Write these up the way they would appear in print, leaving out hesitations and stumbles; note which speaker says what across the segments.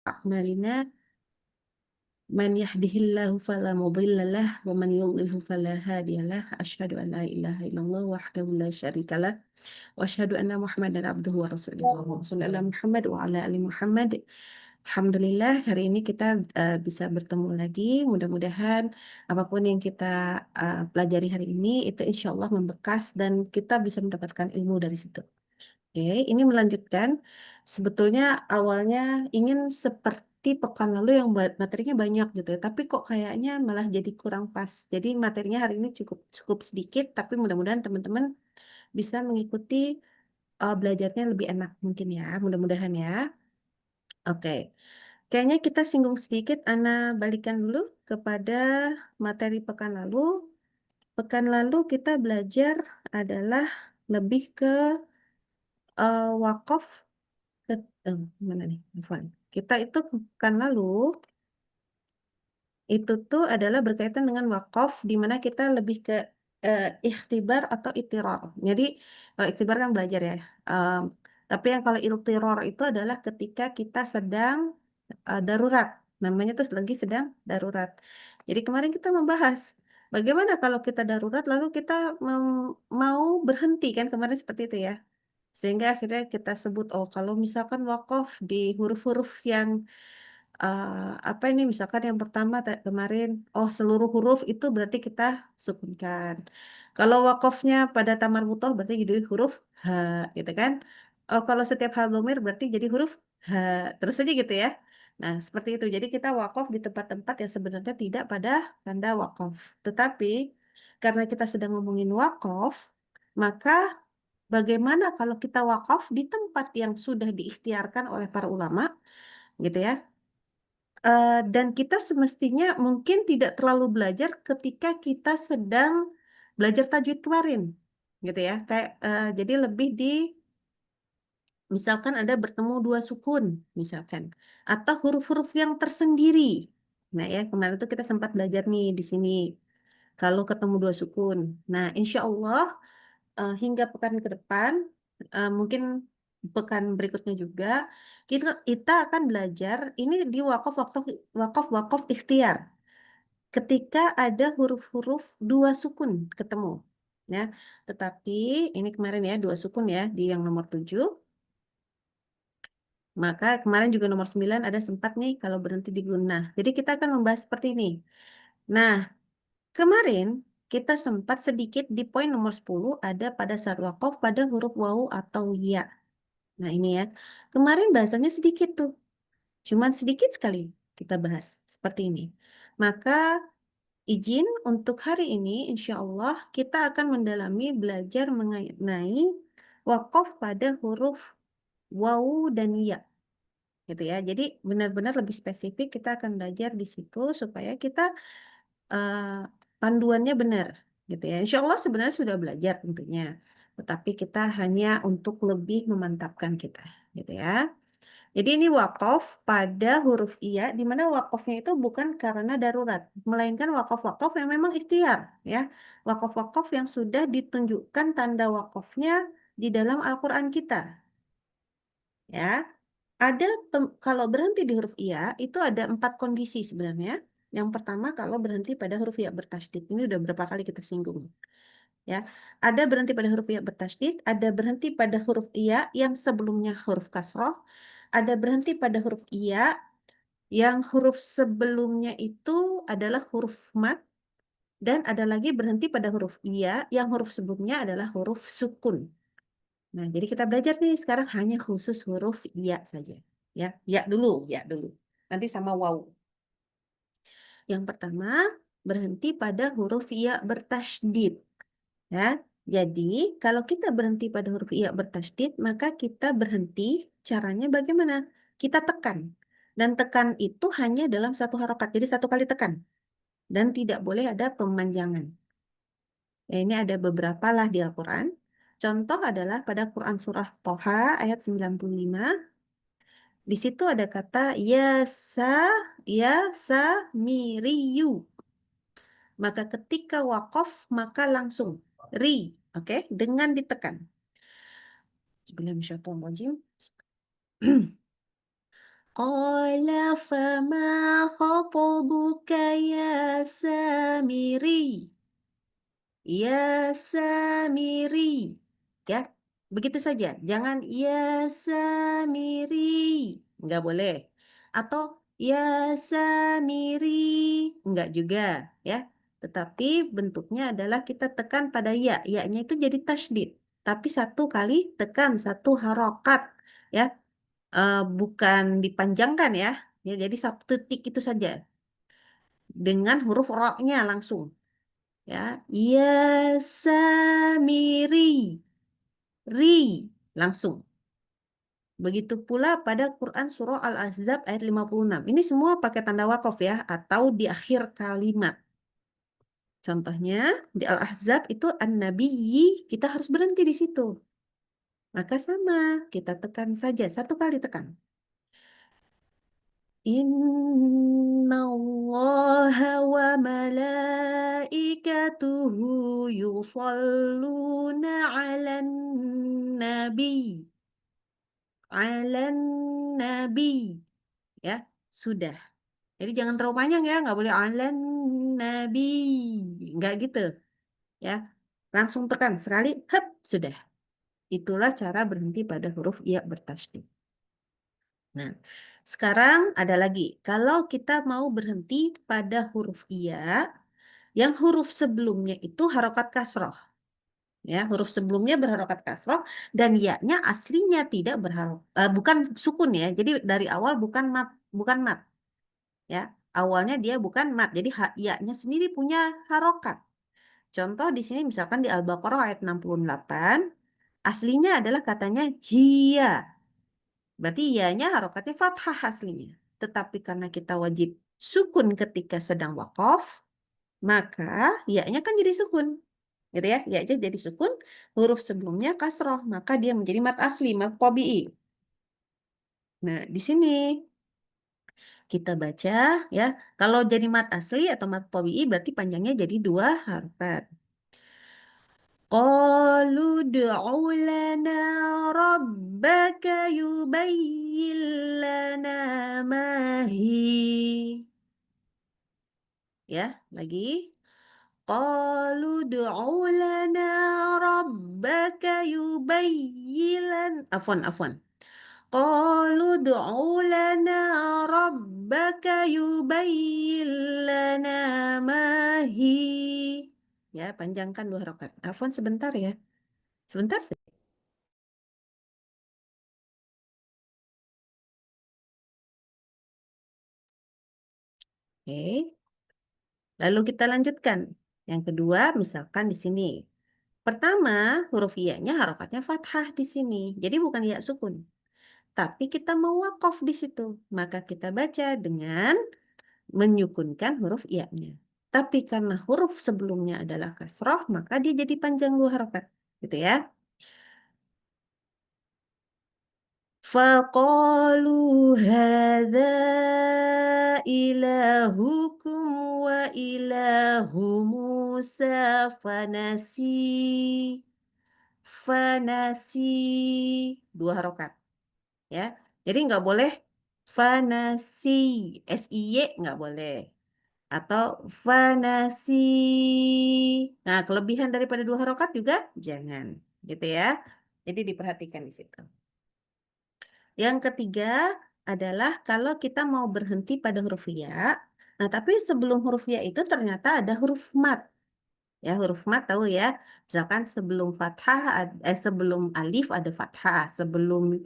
Speaker 1: أعمالنا من يهده الله فلا مضل له ومن يضلله فلا هادي له أشهد أن لا إله إلا الله وحده لا شريك له وأشهد أن محمدا عبده ورسوله اللهم صل على Muhammad wa ala ali Muhammad. Alhamdulillah hari ini kita bisa bertemu lagi. Mudah-mudahan apapun yang kita pelajari hari ini itu insya Allah membekas dan kita bisa mendapatkan ilmu dari situ. Oke, ini melanjutkan. Sebetulnya awalnya ingin seperti pekan lalu yang materinya banyak gitu ya, tapi kok kayaknya malah jadi kurang pas. Jadi materinya hari ini cukup cukup sedikit, tapi mudah-mudahan teman-teman bisa mengikuti belajarnya lebih enak mungkin ya, mudah-mudahan ya. Oke, kayaknya kita singgung sedikit. Ana balikan dulu kepada materi pekan lalu. Pekan lalu kita belajar adalah lebih ke wakaf ke mana nih? Afwan. Kita itu pekan lalu itu tuh adalah berkaitan dengan wakaf di mana kita lebih ke ikhtibar atau itiror. Jadi kalau ikhtibar kan belajar ya. Em, tapi yang kalau itiror itu adalah ketika kita sedang darurat. Namanya tuh lagi sedang darurat. Jadi kemarin kita membahas bagaimana kalau kita darurat lalu kita mau berhenti kan kemarin seperti itu ya. Sehingga akhirnya kita sebut, oh kalau misalkan wakaf di huruf-huruf yang apa ini misalkan yang pertama kemarin, oh seluruh huruf itu berarti kita sukunkan. Kalau wakafnya pada tamar butoh berarti jadi huruf H gitu kan. Oh kalau setiap hal domir berarti jadi huruf H. Terus aja gitu ya. Nah seperti itu. Jadi kita wakaf di tempat-tempat yang sebenarnya tidak pada tanda wakaf. Tetapi karena kita sedang ngomongin wakaf, maka bagaimana kalau kita wakaf di tempat yang sudah diikhtiarkan oleh para ulama, gitu ya? Dan kita semestinya mungkin tidak terlalu belajar ketika kita sedang belajar tajwid kemarin, gitu ya? Kayak jadi lebih di misalkan ada bertemu dua sukun, misalkan, atau huruf-huruf yang tersendiri. Nah ya kemarin tuh kita sempat belajar nih di sini. Kalau ketemu dua sukun, nah insya Allah hingga pekan ke depan, mungkin pekan berikutnya juga, kita akan belajar ini di wakaf ikhtiar. Ketika ada huruf-huruf dua sukun ketemu. Ya, tetapi ini kemarin ya dua sukun ya di yang nomor 7. Maka kemarin juga nomor 9 ada sempat nih kalau berhenti di guna. Jadi kita akan membahas seperti ini. Nah, kemarin kita sempat sedikit di poin nomor 10 ada pada saat wakaf pada huruf wawu atau ya. Nah ini ya, kemarin bahasanya sedikit tuh, cuman sedikit sekali kita bahas seperti ini. Maka izin untuk hari ini, insya Allah kita akan mendalami belajar mengenai wakaf pada huruf wawu dan ya, gitu ya. Jadi benar-benar lebih spesifik kita akan belajar di situ supaya kita eh, panduannya benar, gitu ya. Insya Allah sebenarnya sudah belajar tentunya, tetapi kita hanya untuk lebih memantapkan kita, gitu ya. Jadi ini wakaf pada huruf iya, di mana wakafnya itu bukan karena darurat, melainkan wakaf-wakaf yang memang ikhtiar, ya. Wakaf-wakaf yang sudah ditunjukkan tanda wakafnya di dalam Al-Quran kita, ya. Ada kalau berhenti di huruf iya itu ada 4 kondisi sebenarnya. Yang pertama kalau berhenti pada huruf iya bertasydid, ini udah berapa kali kita singgung, ya. Ada berhenti pada huruf iya bertasydid, ada berhenti pada huruf iya yang sebelumnya huruf kasroh, ada berhenti pada huruf iya yang huruf sebelumnya itu adalah huruf mat, dan ada lagi berhenti pada huruf iya yang huruf sebelumnya adalah huruf sukun. Nah, jadi kita belajar nih sekarang hanya khusus huruf iya saja. Ya, ya dulu, ya dulu. Nanti sama waw. Yang pertama, berhenti pada huruf iya bertasydid. Ya, jadi kalau kita berhenti pada huruf iya bertasydid, maka kita berhenti caranya bagaimana? Kita tekan. Dan tekan itu hanya dalam satu harokat, jadi satu kali tekan. Dan tidak boleh ada pemanjangan. Ya, ini ada beberapa lah di Al-Quran. Contoh adalah pada Quran Surah Toha ayat 95. Di situ ada kata ya sa miriyu. Maka ketika wakaf maka langsung ri, oke, dengan ditekan. Bismillahirrahmanirrahim. Qala fama khatabuka ya Samiri. Ya Samiri. Ya, begitu saja. Jangan ya Samiri. Enggak boleh. Atau ya Samiri. Enggak juga, ya. Tetapi bentuknya adalah kita tekan pada ya. Ya-nya itu jadi tasydid. Tapi satu kali tekan, satu harokat. Ya, bukan dipanjangkan ya. Ya, jadi satu titik itu saja. Dengan huruf ro-nya langsung. Ya, ya Samiri, ri langsung. Begitu pula pada Quran Surah Al-Ahzab ayat 56. Ini semua pakai tanda wakaf ya, atau di akhir kalimat. Contohnya di Al-Ahzab itu an-nabiyyi, kita harus berhenti di situ. Maka sama, kita tekan saja, satu kali tekan. Inna Allah wa malaikatuhu yusalluna ala nabi. Ala nabi. Ya, sudah. Jadi jangan terlalu panjang ya, nggak boleh ala nabi. Nggak gitu. Ya, langsung tekan sekali, hep, sudah. Itulah cara berhenti pada huruf iya bertasydid. Nah, sekarang ada lagi. Kalau kita mau berhenti pada huruf iya, yang huruf sebelumnya itu harokat kasroh. Ya, huruf sebelumnya berharokat kasroh dan ya-nya aslinya tidak bukan sukun ya. Jadi dari awal bukan mat. Ya, awalnya dia bukan mat. Jadi ya-nya sendiri punya harokat. Contoh di sini misalkan di Al-Baqarah ayat 68, aslinya adalah katanya hiya. Berarti ya-nya harokatnya fathah aslinya. Tetapi karena kita wajib sukun ketika sedang wakaf, maka ya-nya kan jadi sukun. Gitu ya, ya-nya jadi sukun, huruf sebelumnya kasroh, maka dia menjadi mat asli, mat tabi'i. Nah, di sini kita baca ya, kalau jadi mat asli atau mat tabi'i berarti panjangnya jadi dua harokat. Qalu du'u lana rabbaka yubayyin lana ma hi. Ya, lagi. Qalu du'u lana rabbaka yubayyin. Afwan. Qalu du'u lana rabbaka yubayyin lana ma hi. Ya, panjangkan dua rakaat. Afwan sebentar ya. Sebentar saja. Oke. Lalu kita lanjutkan. Yang kedua, misalkan di sini. Pertama, huruf iya-nya harokatnya fathah di sini. Jadi bukan iya sukun. Tapi kita mau wakaf di situ. Maka kita baca dengan menyukunkan huruf iya-nya. Tapi karena huruf sebelumnya adalah kasroh, maka dia jadi panjang dua harokat. Gitu ya. فقالوا هذا إلهكم وإله موسى fanasi dua harokat ya. Jadi nggak boleh fanasi SIY nggak boleh atau fanasi. Nah, kelebihan daripada dua harokat juga jangan gitu ya. Jadi diperhatikan di situ. Yang ketiga adalah kalau kita mau berhenti pada huruf ya. Nah, tapi sebelum huruf ya itu ternyata ada huruf mat. Ya, huruf mat tahu ya. Misalkan sebelum fathah, sebelum alif ada fathah, sebelum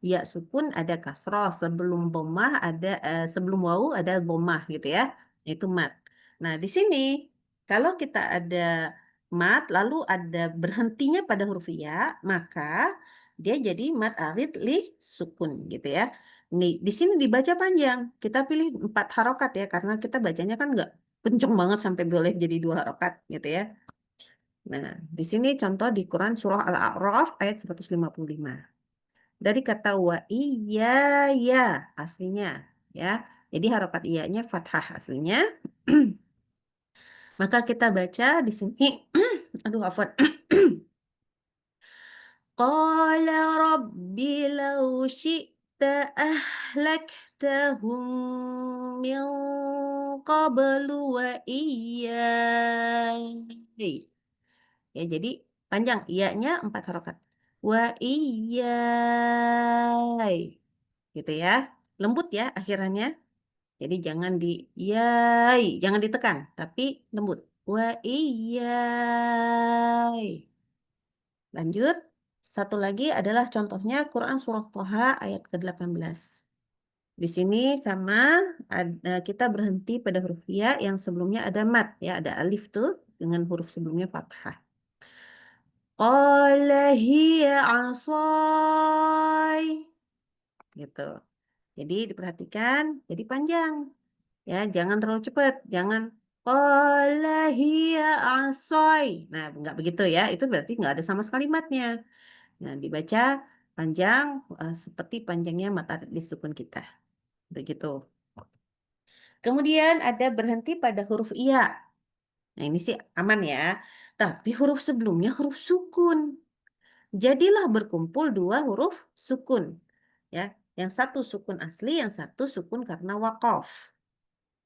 Speaker 1: ya sukun ada kasroh, sebelum bomah ada, sebelum wawu ada bomah gitu ya. Itu mat. Nah, di sini kalau kita ada mat lalu ada berhentinya pada huruf ya, maka dia jadi mat arid li sukun gitu ya. Nih, di sini dibaca panjang. Kita pilih 4 harokat ya, karena kita bacanya kan nggak kenceng banget sampai boleh jadi 2 harokat gitu ya. Nah, di sini contoh di Quran Surah Al-A'raf ayat 155. Dari kata wa iya ya aslinya ya. Jadi harokat iyanya fathah aslinya. Maka kita baca di sini. Aduh, afwan. Qala rabbi law syi'ta khalaqtahum min qablu wa iyyai. Ya, jadi panjang iyanya 4 harokat. Wa iyyai. Gitu ya. Lembut ya akhirannya. Jadi jangan di yai, jangan ditekan, tapi lembut. Wa iyyai. Lanjut. Satu lagi adalah contohnya Quran surah Toha ayat ke-18. Di sini sama kita berhenti pada huruf ya yang sebelumnya ada mat ya, ada alif tuh dengan huruf sebelumnya fathah. Qala hiya asai. Gitu. Jadi diperhatikan, jadi panjang. Ya, jangan terlalu cepat, jangan qala hiya asai. Nah, nggak begitu ya. Itu berarti nggak ada sama sekali matnya. Nah, dibaca panjang seperti panjangnya mata disukun kita. Begitu. Kemudian ada berhenti pada huruf iya. Nah, ini sih aman ya. Tapi huruf sebelumnya huruf sukun. Jadilah berkumpul 2 huruf sukun. Ya, yang satu sukun asli, yang satu sukun karena wakaf.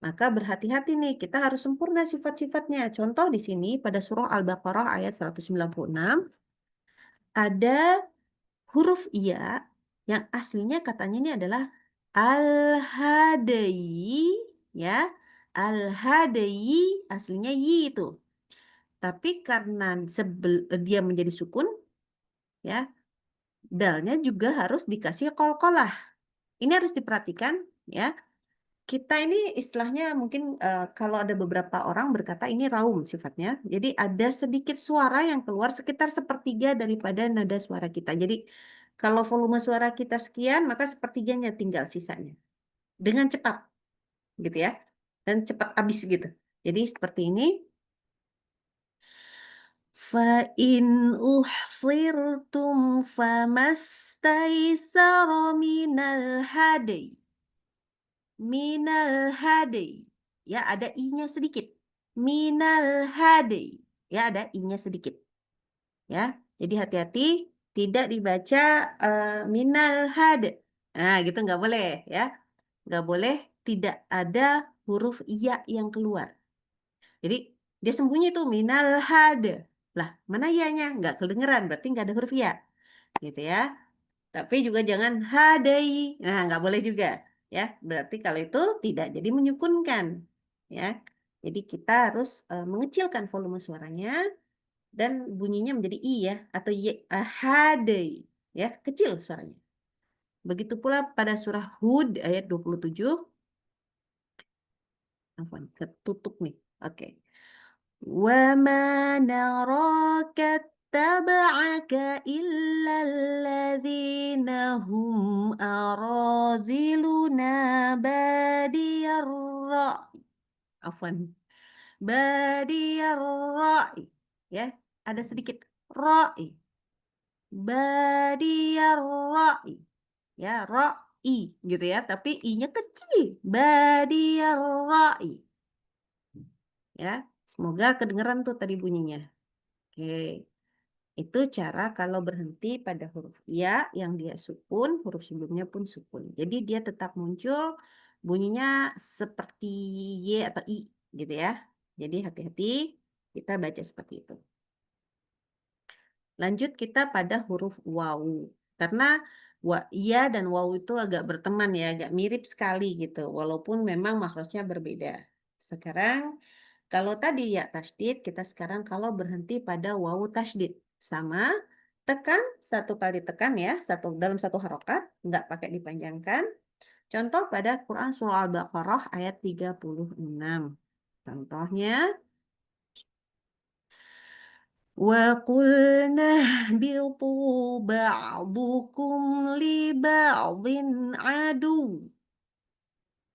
Speaker 1: Maka berhati-hati nih, kita harus sempurna sifat-sifatnya. Contoh di sini pada surah Al-Baqarah ayat 196 ada huruf iya yang aslinya katanya ini adalah al-hadayi ya. Al-hadayi aslinya yi itu. Tapi karena dia menjadi sukun ya, dalnya juga harus dikasih qalqalah. Ini harus diperhatikan ya. Kita ini istilahnya mungkin kalau ada beberapa orang berkata ini raum sifatnya. Jadi ada sedikit suara yang keluar sekitar sepertiga daripada nada suara kita. Jadi kalau volume suara kita sekian, maka sepertiganya tinggal sisanya. Dengan cepat gitu ya. Dan cepat habis gitu. Jadi seperti ini. فَإِنْ أُحْصِرْتُمْ فَمَا اسْتَيْسَرَ مِنَ الْهَدْيِ minal hadi. Ya, ada i-nya sedikit. Minal hadi. Ya, ada i-nya sedikit. Ya, jadi hati-hati tidak dibaca minal had. Nah, gitu nggak boleh ya. Nggak boleh tidak ada huruf iya yang keluar. Jadi dia sembunyi tuh minal had. Lah, mana iya-nya? Nggak kedengeran, berarti nggak ada huruf iya. Gitu ya. Tapi juga jangan hadai. Nah, nggak boleh juga. Ya, berarti kalau itu tidak jadi menyukunkan. Ya, jadi kita harus mengecilkan volume suaranya dan bunyinya menjadi i ya atau y, hadai. Ya, kecil suaranya. Begitu pula pada surah Hud ayat 27. Afwan, ketutup nih. Oke. وَمَا نَرَاكَ اتَّبَعَكَ إِلَّا الَّذِينَ هُمْ أَرَاذِلُنَا بَادِيَ الرَّأْيِ. Afwan. بَادِيَ الرَّأْيِ. Ya, ada sedikit ra'i. بَادِيَ الرَّأْيِ. Ya, ra'i gitu ya, tapi i-nya kecil. بَادِيَ الرَّأْيِ. Ya, semoga kedengeran tuh tadi bunyinya. Oke, itu cara kalau berhenti pada huruf ya yang dia sukun, huruf sebelumnya pun sukun. Jadi dia tetap muncul bunyinya seperti y atau i gitu ya. Jadi hati-hati kita baca seperti itu. Lanjut kita pada huruf wawu. Karena iya dan wawu itu agak berteman ya, agak mirip sekali gitu. Walaupun memang makhrajnya berbeda. Sekarang kalau tadi ya tasdid, kita sekarang kalau berhenti pada wawu tasdid. Sama, tekan, 1 kali tekan ya, dalam 1 harokat, nggak pakai dipanjangkan. Contoh pada Quran Surah Al-Baqarah ayat 36. Contohnya, وَقُلْنَا اهْبِطُوا بَعْضُكُمْ لِبَعْضٍ عَدُوٌّ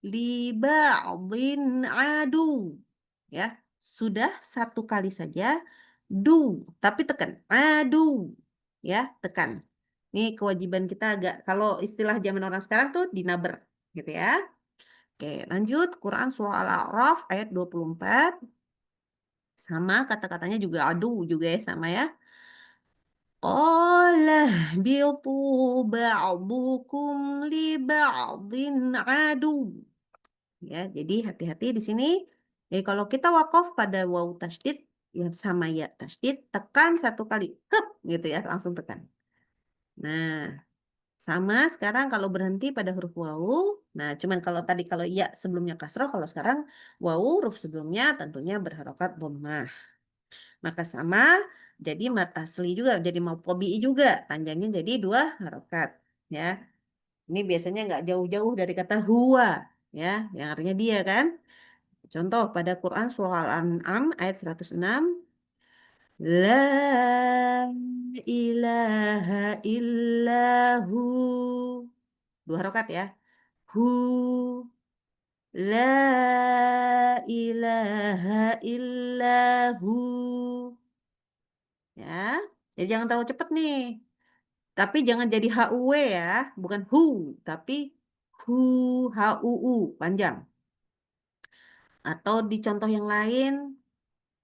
Speaker 1: liba'dhin adu. Ya, sudah 1 kali saja. Du, tapi tekan. Adu. Ya, tekan. Ini kewajiban kita agak, kalau istilah zaman orang sekarang tuh dinaber. Gitu ya. Oke, lanjut. Quran Surah Al-A'raf ayat 24. Sama kata-katanya juga adu juga ya, sama ya. Qala bitu ba'dukum li ba'din adu. Ya, jadi hati-hati di sini. Jadi kalau kita wakaf pada wawu tasydid ya sama ya tasydid, tekan satu kali. Hup, gitu ya, langsung tekan. Nah, sama sekarang kalau berhenti pada huruf wawu. Nah, cuman kalau tadi kalau iya sebelumnya kasroh, kalau sekarang wawu huruf sebelumnya tentunya berharokat dhammah. Maka sama, jadi mat asli juga, jadi mau tabii juga. Panjangnya jadi dua harokat. Ya, ini biasanya nggak jauh-jauh dari kata huwa. Ya, yang artinya dia kan. Contoh pada Quran surah Al-An'am ayat 106. La ilaha illahu. Dua harokat ya. Hu. La ilaha illahu. Ya. Jadi jangan terlalu cepat nih. Tapi jangan jadi HUW ya. Bukan hu. Tapi hu. HUU. Panjang. Atau di contoh yang lain.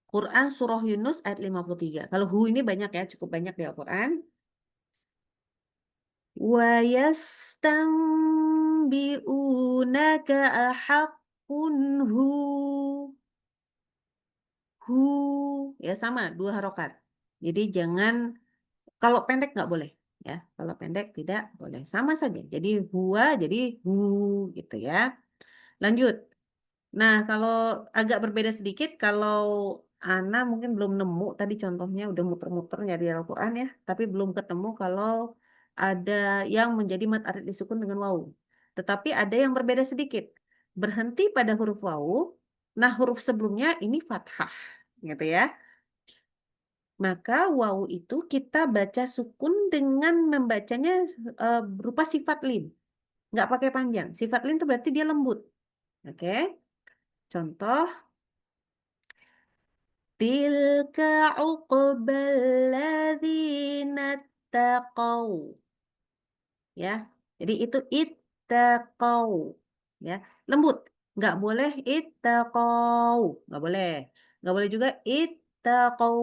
Speaker 1: Quran Surah Yunus ayat 53. Kalau hu ini banyak ya. Cukup banyak di Al-Quran. Wa yastanbi'unaka ahaqqun hu. Hu. Ya sama. Dua harokat. Jadi jangan. Kalau pendek nggak boleh. Ya. Kalau pendek tidak boleh. Sama saja. Jadi huwa jadi hu gitu ya. Lanjut. Nah, kalau agak berbeda sedikit, kalau Ana mungkin belum nemu tadi contohnya udah muter-muter nyari Al-Quran ya, tapi belum ketemu kalau ada yang menjadi mad arid disukun dengan wawu. Tetapi ada yang berbeda sedikit. Berhenti pada huruf wawu, nah huruf sebelumnya ini fathah, gitu ya. Maka wawu itu kita baca sukun dengan membacanya berupa sifat lin, nggak pakai panjang. Sifat lin itu berarti dia lembut. Oke, contoh. Tilka uqbal ladzina taqaw. Ya. Jadi itu ittaqaw. Ya. Lembut. Nggak boleh ittaqaw. Nggak boleh. Nggak boleh juga ittaqaw.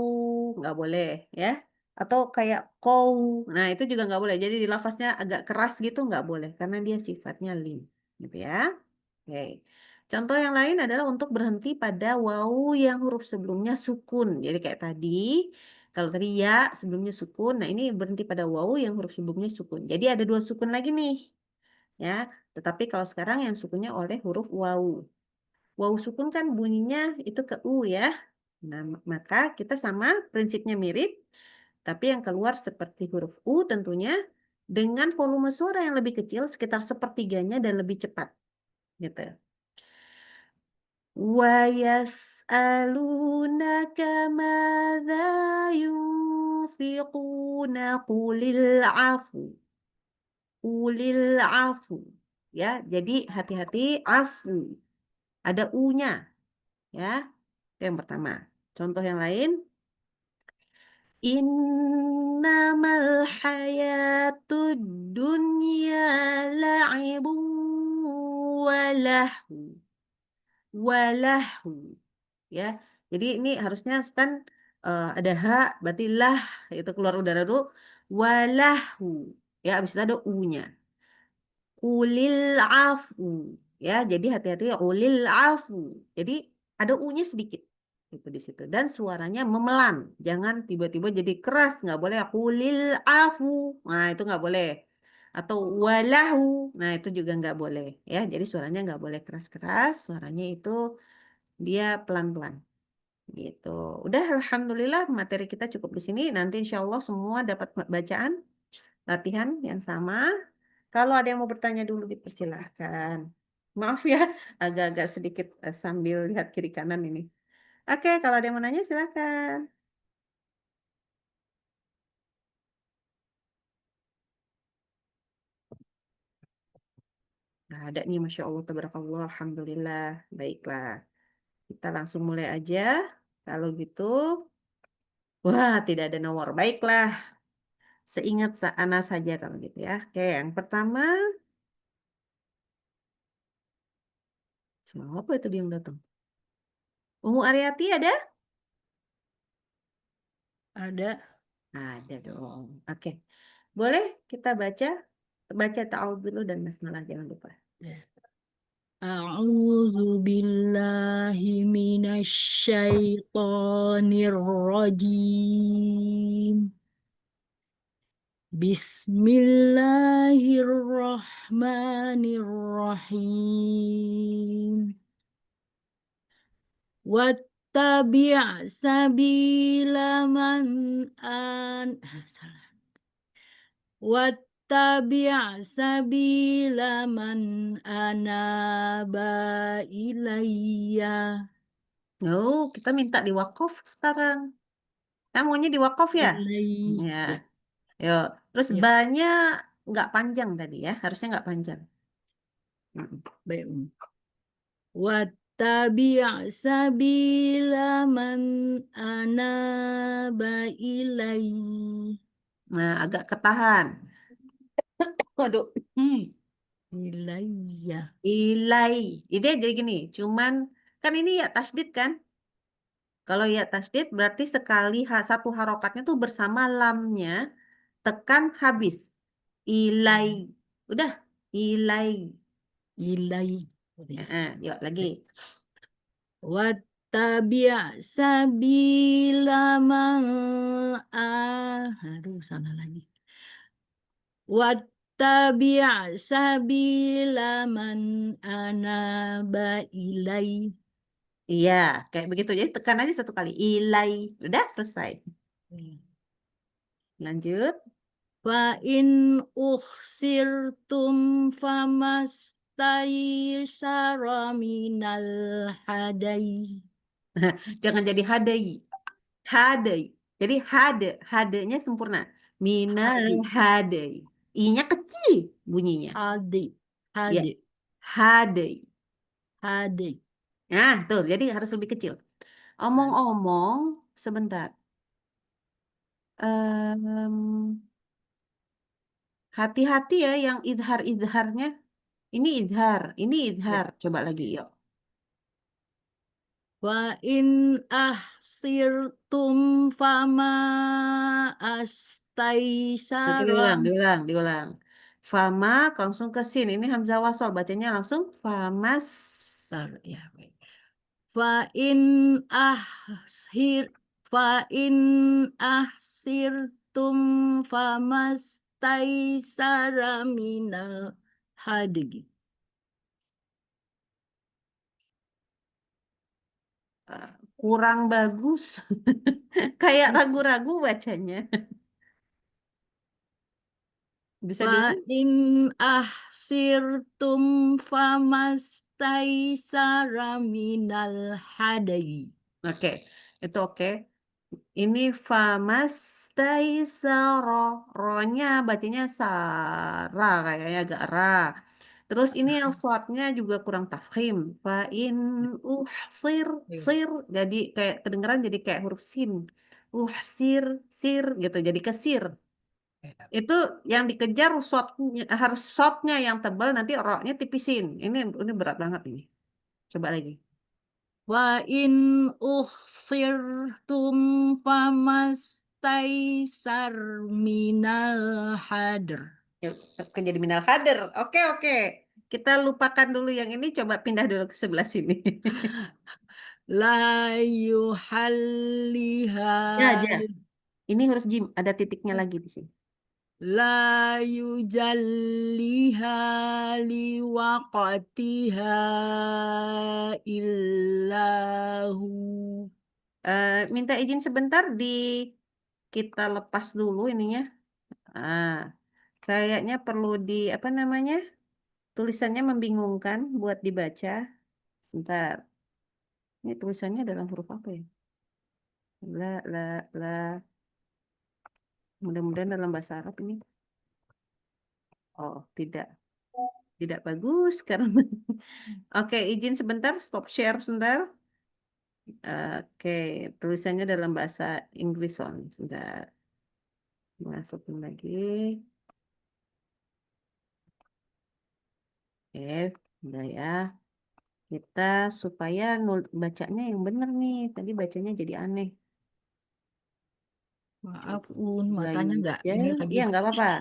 Speaker 1: Nggak boleh. Ya. Atau kayak qaw. Nah itu juga nggak boleh. Jadi di lafaznya agak keras gitu nggak boleh. Karena dia sifatnya lin. Gitu ya. Oke. Contoh yang lain adalah untuk berhenti pada wawu yang huruf sebelumnya sukun. Jadi kayak tadi, kalau tadi ya sebelumnya sukun, nah ini berhenti pada wawu yang huruf sebelumnya sukun. Jadi ada dua sukun lagi nih, ya. Tetapi kalau sekarang yang sukunnya oleh huruf wawu. Wawu sukun kan bunyinya itu ke u ya. Nah, maka kita sama prinsipnya mirip, tapi yang keluar seperti huruf u tentunya dengan volume suara yang lebih kecil, sekitar sepertiganya dan lebih cepat, gitu. ويسألونك ماذا ينفقون قل العفو ya jadi hati-hati afu ada u-nya ya itu yang pertama contoh yang lain innamal hayatud dunya la'ibun walahu walahu ya. Jadi ini harusnya kan ada h berarti lah itu keluar udara dulu walahu ya habis itu ada u-nya. Ulil afu ya. Jadi hati-hati ya ulil afu. Jadi ada u-nya sedikit itu di situ dan suaranya memelan. Jangan tiba-tiba jadi keras, nggak boleh ulil afu. Nah, itu nggak boleh. Atau walahu. Nah, itu juga nggak boleh ya. Jadi suaranya nggak boleh keras-keras, suaranya itu dia pelan-pelan gitu. Udah, alhamdulillah materi kita cukup di sini. Nanti insya Allah semua dapat bacaan latihan yang sama. Kalau ada yang mau bertanya dulu dipersilahkan. Maaf ya, agak-agak sedikit sambil lihat kiri kanan ini. Oke, kalau ada yang mau nanya silahkan. Nah, ada nih, Masya Allah, tabarakallah, alhamdulillah. Baiklah, kita langsung mulai aja. Kalau gitu, wah, tidak ada nomor. Baiklah, seingat Ana saja kalau gitu ya. Oke, yang pertama, siapa itu dia yang datang? Umu Ariati ada?
Speaker 2: Ada.
Speaker 1: Ada dong. Oke. Boleh kita baca? Baca ta'awudz dulu dan basmalah, jangan lupa.
Speaker 2: A'udzu billahi minasyaitonir rajim. Bismillahirrahmanirrahim. Wattabi' sabila man salah. Wattabi' sabila man anaba ilayya.
Speaker 1: Oh, kita minta di wakaf sekarang. Kamu maunya di wakaf ya? Ya.
Speaker 2: Ya,
Speaker 1: Yuk. Terus
Speaker 2: ya,
Speaker 1: banyak nggak panjang tadi ya. Harusnya nggak panjang. Mm.
Speaker 2: baik. Wattabi' sabila man anaba ilayya.
Speaker 1: Nah, agak ketahan. Waduh.
Speaker 2: Ilayya.
Speaker 1: Ilai. Ide jadi gini. Cuman kan ini ya tasdid kan? Kalau ya tasdid berarti sekali satu harokatnya tuh bersama lamnya tekan habis. Ilai. Udah. Ilai.
Speaker 2: Ilayya.
Speaker 1: Yuk lagi.
Speaker 2: Wattabi' sabila man aduh salah lagi. Wattabi' sabila man anaba ilai.
Speaker 1: Iya, kayak begitu. Jadi tekan aja satu kali. Ilai. Udah selesai. Lanjut.
Speaker 2: Fa in ukhsirtum famastaysara minal hadai.
Speaker 1: Jangan jadi hadai. Hadai. Jadi hadenya sempurna. Minal
Speaker 2: Hadi.
Speaker 1: hadai. I-nya kecil bunyinya.
Speaker 2: Hadi.
Speaker 1: Ya,
Speaker 2: Hadi.
Speaker 1: hadai.
Speaker 2: Hadi.
Speaker 1: Nah, tuh, jadi harus lebih kecil. Omong-omong, sebentar. Em, Hati-hati ya yang idhar-idharnya. Ini idhar, ini
Speaker 2: Ya.
Speaker 1: idhar. Coba lagi, yuk.
Speaker 2: Wa in ahsirtum fama astaisara.
Speaker 1: Diulang, diulang. Fama langsung ke sin. Ini Hamzah wasol. Bacanya langsung famas.
Speaker 2: Bentar, ya, baik. Fa in ahsir fa in ahsirtum famastaisara minal hadigi.
Speaker 1: Eh, Kurang bagus. Kayak ragu-ragu bacanya. Bisa
Speaker 2: Fa
Speaker 1: diulang?
Speaker 2: in ahsirtum famastaisara minal hadigi.
Speaker 1: Oke, itu oke. Ini famas taisaro. Ro-nya bacanya sara, kayaknya agak ra. Terus ini yang suatnya juga kurang tafkhim. Fa in uhsir sir. Jadi kayak kedengeran jadi kayak huruf sin. Uhsir sir gitu. Jadi kesir. Itu yang dikejar shotnya, harus shotnya yang tebal nanti ro-nya tipisin. Ini berat banget ini. Coba lagi.
Speaker 2: Wa in ukhsirtum famastaisar minal hadr.
Speaker 1: Ya, kan jadi minal hadir. Oke, oke. Kita lupakan dulu yang ini, coba pindah dulu ke sebelah sini.
Speaker 2: La yuhalliha
Speaker 1: Ya, aja. Ini huruf jim, ada titiknya lagi di sini.
Speaker 2: la yujalliha liwaqtiha illahu.
Speaker 1: Minta izin sebentar kita lepas dulu ininya. Ah, kayaknya perlu apa namanya? Tulisannya membingungkan buat dibaca. Bentar. Ini tulisannya dalam huruf apa ya? La. Mudah-mudahan dalam bahasa Arab ini. Oh, tidak. Tidak bagus karena Oke, izin sebentar, stop share sebentar. Oke, tulisannya dalam bahasa Inggris on. Sebentar, masukin lagi. Oke, udah ya. Kita supaya bacanya yang benar nih. Tadi bacanya jadi aneh.
Speaker 2: Maaf, Un, matanya nggak
Speaker 1: Baca.
Speaker 2: ini lagi.
Speaker 1: Iya, nggak apa-apa.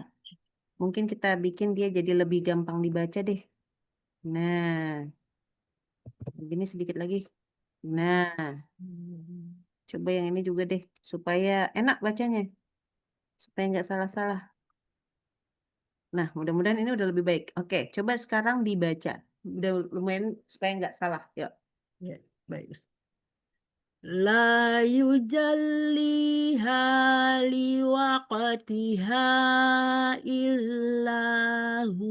Speaker 1: Mungkin kita bikin dia jadi lebih gampang dibaca deh. Nah, begini sedikit lagi. Nah, coba yang ini juga deh, supaya enak bacanya, supaya nggak salah-salah. Nah, mudah-mudahan ini udah lebih baik. Oke, coba sekarang dibaca. Udah lumayan supaya nggak salah. Yuk.
Speaker 2: Ya, baik. La yujalliha liwaqtiha illahu.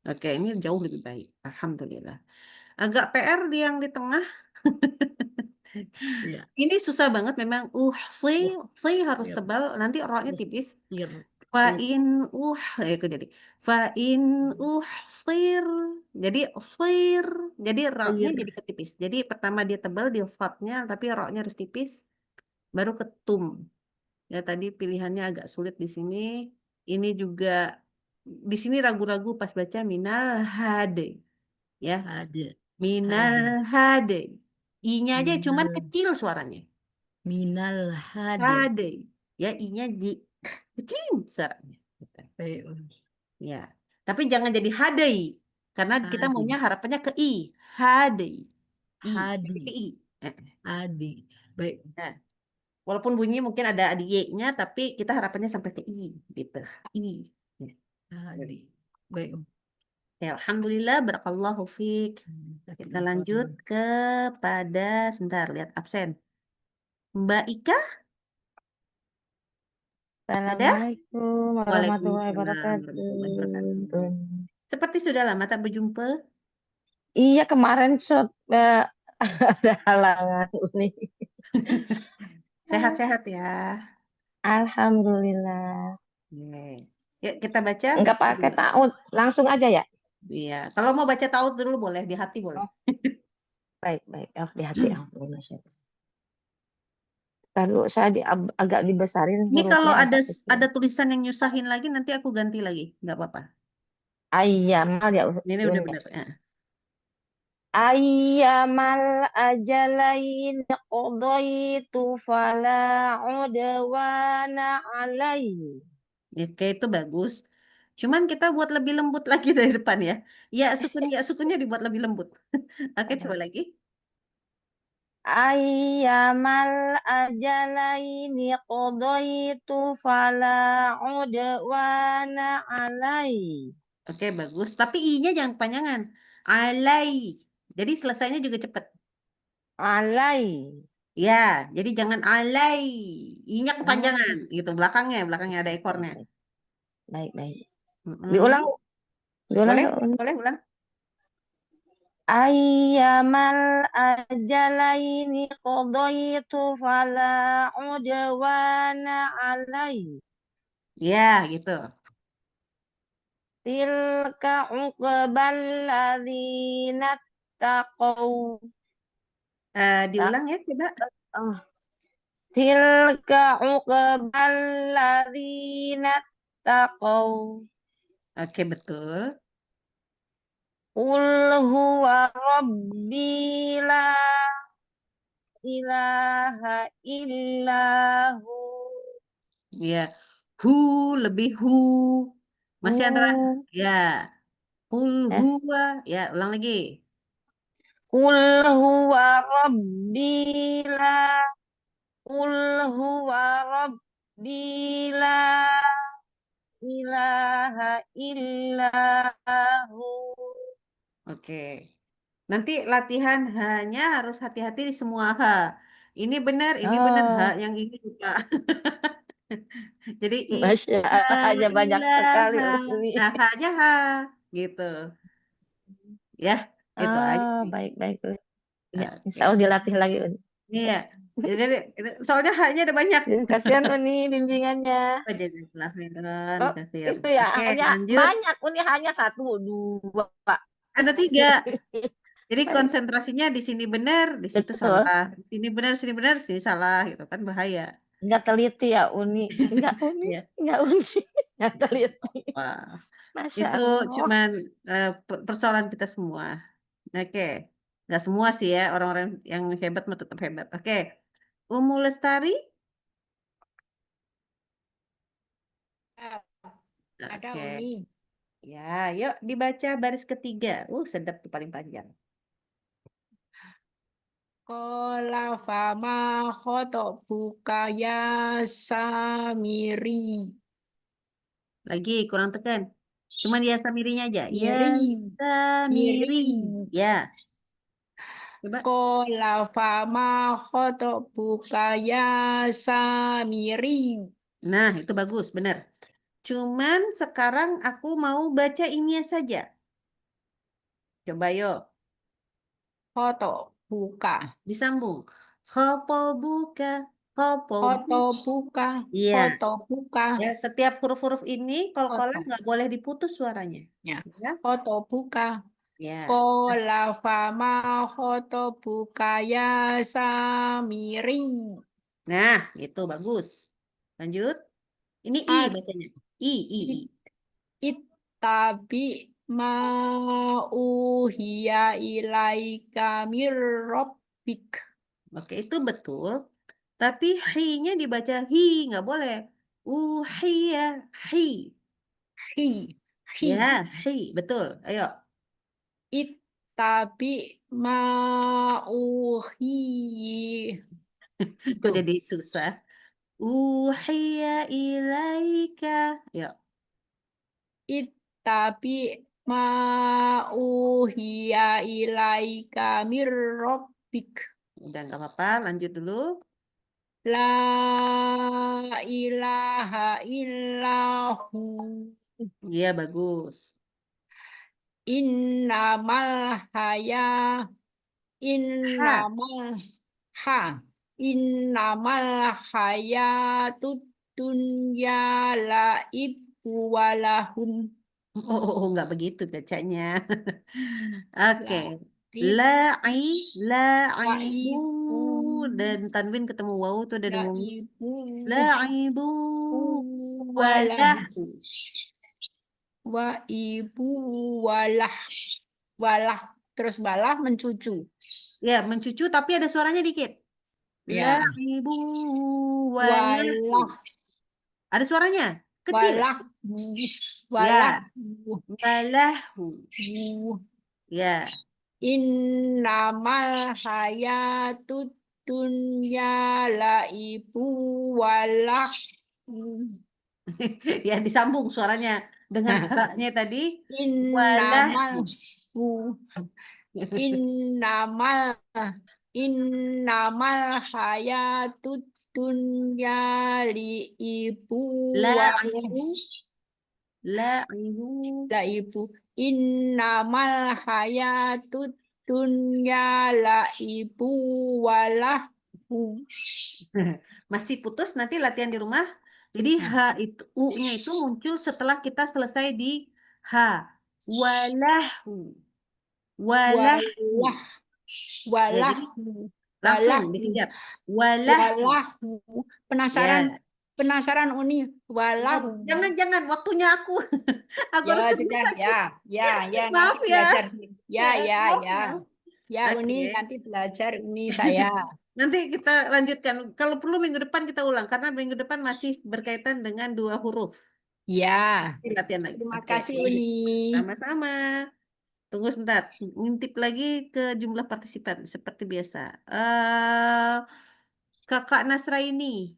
Speaker 1: Oke, ini jauh lebih baik. Alhamdulillah. Agak PR di yang di tengah.
Speaker 2: Ya,
Speaker 1: Ini susah banget memang. Harus
Speaker 2: uhsir,
Speaker 1: tebal. Nanti roknya tipis.
Speaker 2: uhsir,
Speaker 1: Fa'in itu jadi fa'in uhsir. Jadi usir. Jadi roknya
Speaker 2: uhsir.
Speaker 1: jadi ketipis. Jadi pertama dia tebal di fatnya, tapi roknya harus tipis. Baru ketum. Ya tadi pilihannya agak sulit di sini. Ini juga di sini ragu-ragu pas baca minal hade. Ya,
Speaker 2: Hade,
Speaker 1: minal
Speaker 2: hade,
Speaker 1: hade. I-nya aja cuman
Speaker 2: minal,
Speaker 1: kecil suaranya.
Speaker 2: minal hade.
Speaker 1: Hade. Ya, I-nya kecil suaranya. Gitu.
Speaker 2: Baik,
Speaker 1: Ya. Tapi jangan jadi hadei. Karena kita maunya
Speaker 2: hade,
Speaker 1: harapannya ke I. Hadei. I. Tapi ke
Speaker 2: hadi,
Speaker 1: I. Eh.
Speaker 2: hadi. Baik,
Speaker 1: Nah, walaupun bunyinya mungkin ada di Y-nya, tapi kita harapannya sampai ke I. Gitu. I. Ya.
Speaker 2: hadi. Baik.
Speaker 1: Ya, Alhamdulillah, barakallahu fiq. Kita lanjut kepada, sebentar, lihat absen. Mbak Ika, ada?
Speaker 3: Assalamualaikum warahmatullahi
Speaker 1: Waalaikumsalam warahmatullahi wabarakatuh.
Speaker 3: wabarakatuh.
Speaker 1: Seperti sudah lama tak berjumpa.
Speaker 3: Iya kemarin ada halangan Uni.
Speaker 1: Sehat-sehat ya.
Speaker 3: Alhamdulillah.
Speaker 1: Oke. Yuk kita baca.
Speaker 3: Enggak pakai taut, langsung aja ya.
Speaker 1: Iya. Kalau mau baca taut dulu boleh, di hati boleh.
Speaker 3: Oh, baik baik. Oh, di hati alhamdulillah. Lalu saya agak dibesarin
Speaker 1: Ini kalau
Speaker 3: hurufnya agak kecil.
Speaker 1: ada tulisan yang nyusahin lagi, nanti aku ganti lagi. Nggak apa-apa.
Speaker 3: Ayyamal ya
Speaker 1: Ini udah
Speaker 3: Uni ya.
Speaker 1: benar. Ya.
Speaker 3: Ayyamal ajalain qadaitu fala udwana alaihi.
Speaker 1: Oke, itu bagus. Cuman kita buat lebih lembut lagi dari depan ya. Ya sukunnya dibuat lebih lembut. Oke, coba lagi.
Speaker 3: Ayyamal ajalaini qadaitu fala udwana alai.
Speaker 1: Oke, bagus. Tapi I-nya jangan kepanjangan. Alai. Jadi selesainya juga cepet.
Speaker 3: Alai.
Speaker 1: Ya, jadi jangan alai. I-nya
Speaker 3: Oh,
Speaker 1: kepanjangan. Gitu, belakangnya ada ekornya.
Speaker 3: baik, baik, baik. Diulang,
Speaker 1: Mm-mm.
Speaker 3: diulang
Speaker 1: Boleh,
Speaker 3: yuk.
Speaker 1: boleh ulang.
Speaker 3: Ayyamal ajalaini qadaitu fala udwana alai.
Speaker 1: Ya, gitu.
Speaker 3: Tilka uqbal ladzina taqaw.
Speaker 1: Diulang ya, coba.
Speaker 3: Tak- Tilka uqbal ladzina taqaw.
Speaker 1: Oke, betul.
Speaker 3: Qul huwa rabbi la ilaha illahu.
Speaker 1: Ya, hu lebih hu. Masih antara
Speaker 3: Hu.
Speaker 1: ya, kul
Speaker 3: Eh,
Speaker 1: huwa. Ya, ulang lagi.
Speaker 3: Qul huwa rabbi la. Qul huwa rabbi la ilaha illahu.
Speaker 1: Oke. Nanti latihan hanya harus hati-hati di semua ha. Ini benar ha,
Speaker 3: Oh,
Speaker 1: yang ini lupa. Jadi
Speaker 3: Masya Allah,
Speaker 1: ilaha
Speaker 3: aja banyak sekali
Speaker 1: ilaha.
Speaker 3: Umi.
Speaker 1: Nah, ha-nya ha gitu. Ya, itu aja
Speaker 3: Oh,
Speaker 1: sih.
Speaker 3: baik-baik. Ya, insya
Speaker 1: Oke.
Speaker 3: Allah dilatih lagi Uni.
Speaker 1: Iya. Jadi soalnya hanya ada banyak.
Speaker 3: Kasihan Uni bimbingannya.
Speaker 1: Oh, jazakallah khairan,
Speaker 3: Oh,
Speaker 1: kasir.
Speaker 3: itu ya
Speaker 1: Oke,
Speaker 3: hanya
Speaker 1: lanjut.
Speaker 3: banyak Uni hanya satu, dua, Pak.
Speaker 1: Ada tiga. Jadi
Speaker 3: Baik,
Speaker 1: konsentrasinya di sini benar, di situ
Speaker 3: betul.
Speaker 1: salah. Di sini benar, sini salah gitu kan bahaya.
Speaker 3: Enggak teliti ya Uni. Enggak Uni,
Speaker 1: Iya.
Speaker 3: enggak Uni. Enggak teliti.
Speaker 1: Wah,
Speaker 3: Masya
Speaker 1: itu
Speaker 3: Allah.
Speaker 1: cuman persoalan kita semua. Oke. Nggak semua sih ya, orang-orang yang hebat mah tetap hebat. Oke. Umu Lestari,
Speaker 2: Ada
Speaker 1: Oke.
Speaker 2: Uni.
Speaker 1: Ya, yuk dibaca baris ketiga. Sedap tuh paling panjang.
Speaker 2: Qala fama khotobuka ya Samiri.
Speaker 1: Lagi kurang tekan. Cuman ya Samirinya aja. Ya
Speaker 2: Miri.
Speaker 1: Samiri.
Speaker 2: Miri.
Speaker 1: Ya, coba.
Speaker 2: Qala fama khotobuka ya Samiri.
Speaker 1: Nah, itu bagus, benar. Cuman sekarang aku mau baca ininya saja. Coba yuk,
Speaker 2: Khotobuka.
Speaker 1: disambung. Khotobuka, khotobu.
Speaker 2: Khotobuka.
Speaker 1: Iya,
Speaker 2: Khotobuka.
Speaker 1: ya setiap huruf-huruf ini kol-kolan
Speaker 2: Khoto.
Speaker 1: nggak boleh diputus suaranya.
Speaker 2: Ya.
Speaker 1: Ya,
Speaker 2: Khotobuka.
Speaker 1: ya.
Speaker 2: Qala fama khotobuka ya Samiri.
Speaker 1: Nah, itu bagus. Lanjut. Ini I
Speaker 2: At
Speaker 1: bacanya. I.
Speaker 2: it ittabi ma uhiya ilaika mir rabbik.
Speaker 1: Oke, itu betul. Tapi hi-nya dibaca hi, nggak boleh. Uhiya, hi.
Speaker 2: Hi hi
Speaker 1: Ya, hi, betul. Ayo.
Speaker 2: ittabi ma uhi
Speaker 1: Kok
Speaker 2: itu
Speaker 1: jadi susah? Uhiya ilaika. Yuk,
Speaker 2: ittabi ma uhiya ilaika mir rabbik.
Speaker 1: udah nggak apa-apa. Lanjut dulu.
Speaker 2: La ilaha illahu
Speaker 1: Iya, bagus.
Speaker 2: innamal haya
Speaker 1: Ha.
Speaker 2: innamal ha innamal hayatud dunya laibu walahun.
Speaker 1: Nggak begitu bacanya. Oke.
Speaker 2: Laib
Speaker 1: La'i, la'ibu.
Speaker 2: laibu
Speaker 1: Dan tanwin ketemu wawu tuh ada dengung.
Speaker 2: laibu
Speaker 1: La'ibu.
Speaker 2: walahu
Speaker 1: Walahu.
Speaker 2: wa ibu walah walah terus balah mencucu.
Speaker 1: Ya, mencucu tapi ada suaranya dikit.
Speaker 2: Ya,
Speaker 1: La'ibu. Walahu.
Speaker 2: walah
Speaker 1: Ada suaranya. Kecil.
Speaker 2: walah walah
Speaker 1: Ya. Walahu. Ya.
Speaker 2: innamal hayatud dunya laibu walah.
Speaker 1: Ya, disambung suaranya dengan haknya tadi.
Speaker 2: Innamal
Speaker 1: Walahu.
Speaker 2: innamal innamal hayatud dunya liibu walah.
Speaker 1: La'ibu. La'ibu.
Speaker 2: Laibu innamal hayatud dunya laibu walahu.
Speaker 1: Masih putus nanti latihan di rumah. Jadi H itu U-nya itu muncul setelah kita selesai di H. Walahu. Walahu.
Speaker 2: Walah
Speaker 1: Ya,
Speaker 2: walah
Speaker 1: jadi langsung
Speaker 2: walahu
Speaker 1: dikejar. Walahu.
Speaker 2: walahu. Penasaran
Speaker 1: Ya.
Speaker 2: penasaran Uni
Speaker 1: Ya,
Speaker 2: walahu.
Speaker 1: jangan waktunya aku. Aku
Speaker 2: Ya
Speaker 1: harus
Speaker 2: sudah
Speaker 1: kerja.
Speaker 2: ya
Speaker 1: Maaf
Speaker 2: nanti
Speaker 1: ya.
Speaker 2: belajar sih. Ya ya
Speaker 1: Maaf,
Speaker 2: ya.
Speaker 1: maaf.
Speaker 2: Ya Uni
Speaker 1: Oke.
Speaker 2: nanti belajar Uni saya.
Speaker 1: Nanti kita lanjutkan. Kalau perlu minggu depan kita ulang karena minggu depan masih berkaitan dengan dua huruf.
Speaker 2: Ya.
Speaker 1: Nanti latihan lagi.
Speaker 2: Terima
Speaker 1: Oke.
Speaker 2: kasih Uni.
Speaker 1: Sama-sama. Tunggu sebentar. Ngintip lagi ke jumlah partisipan seperti biasa. Kakak Nasraini.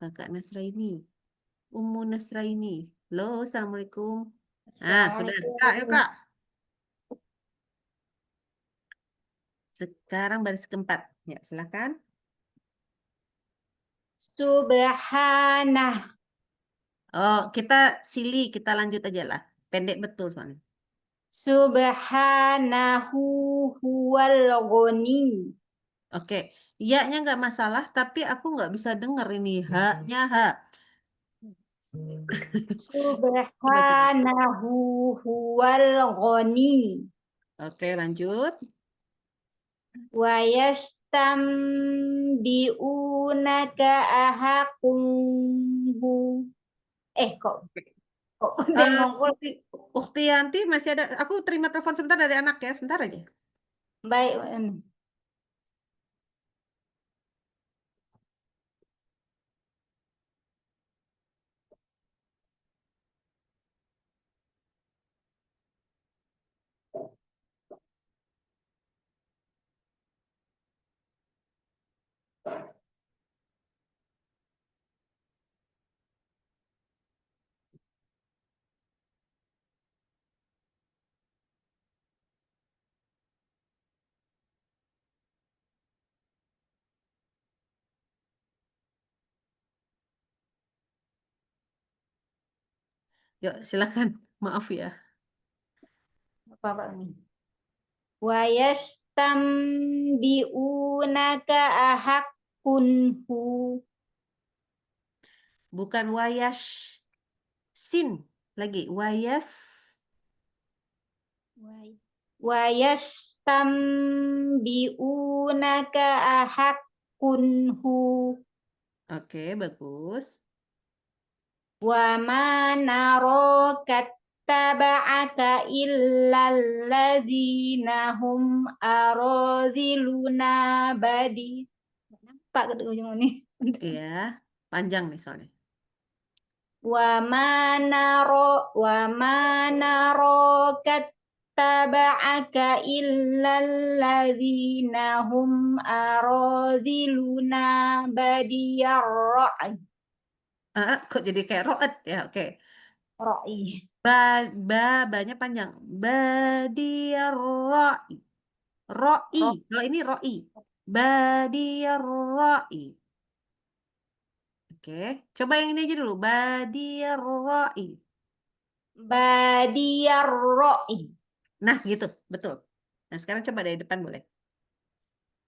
Speaker 1: Kakak Nasraini. Ummu Nasraini. Halo, Assalamualaikum. Sudah. Kak, yuk
Speaker 3: Assalamualaikum.
Speaker 1: Kak. Sekarang baris keempat. Ya, silakan.
Speaker 3: Subhanah.
Speaker 1: Oh, kita silih, kita lanjut aja lah. Pendek betul soalnya.
Speaker 3: Subhanahu huwal ghani.
Speaker 1: Oke, ya-nya nggak masalah, tapi aku nggak bisa dengar ini H-nya H. Coba.
Speaker 3: Subhanahu huwal ghani.
Speaker 1: Oke, lanjut.
Speaker 3: Wa yastambi'unaka ahaqumhu. Kok bengong pula.
Speaker 1: Uktianti masih ada. Aku terima telepon sebentar dari anak ya, sebentar aja.
Speaker 3: Baik.
Speaker 1: Yuk, silakan. Maaf ya.
Speaker 4: Apa nih? Wa yastambi'unaka ahaqqun hu.
Speaker 1: Bukan wayash. Sin. Lagi. Wayas.
Speaker 4: Wa yastambi'unaka ahaqqun hu.
Speaker 1: Oke, bagus.
Speaker 4: Wa ma naraka taba'aka illal ladzina hum aradhiluna badi. Nampak ke ujung ini.
Speaker 1: Iya. Panjang nih soalnya.
Speaker 4: Wa ma naraka taba'aka illal ladzina hum aradhiluna badiyar
Speaker 1: Kok jadi kayak roet ya? Oke.
Speaker 4: ra'i.
Speaker 1: Banyak panjang. Badiyarra'i. Ro'i. Kalau ini ro'i. Badiyarra'i. Oke. Coba yang ini aja dulu. Badiyarra'i.
Speaker 4: Badiyar ra'i.
Speaker 1: Nah, gitu. Betul. Nah, sekarang coba dari depan boleh.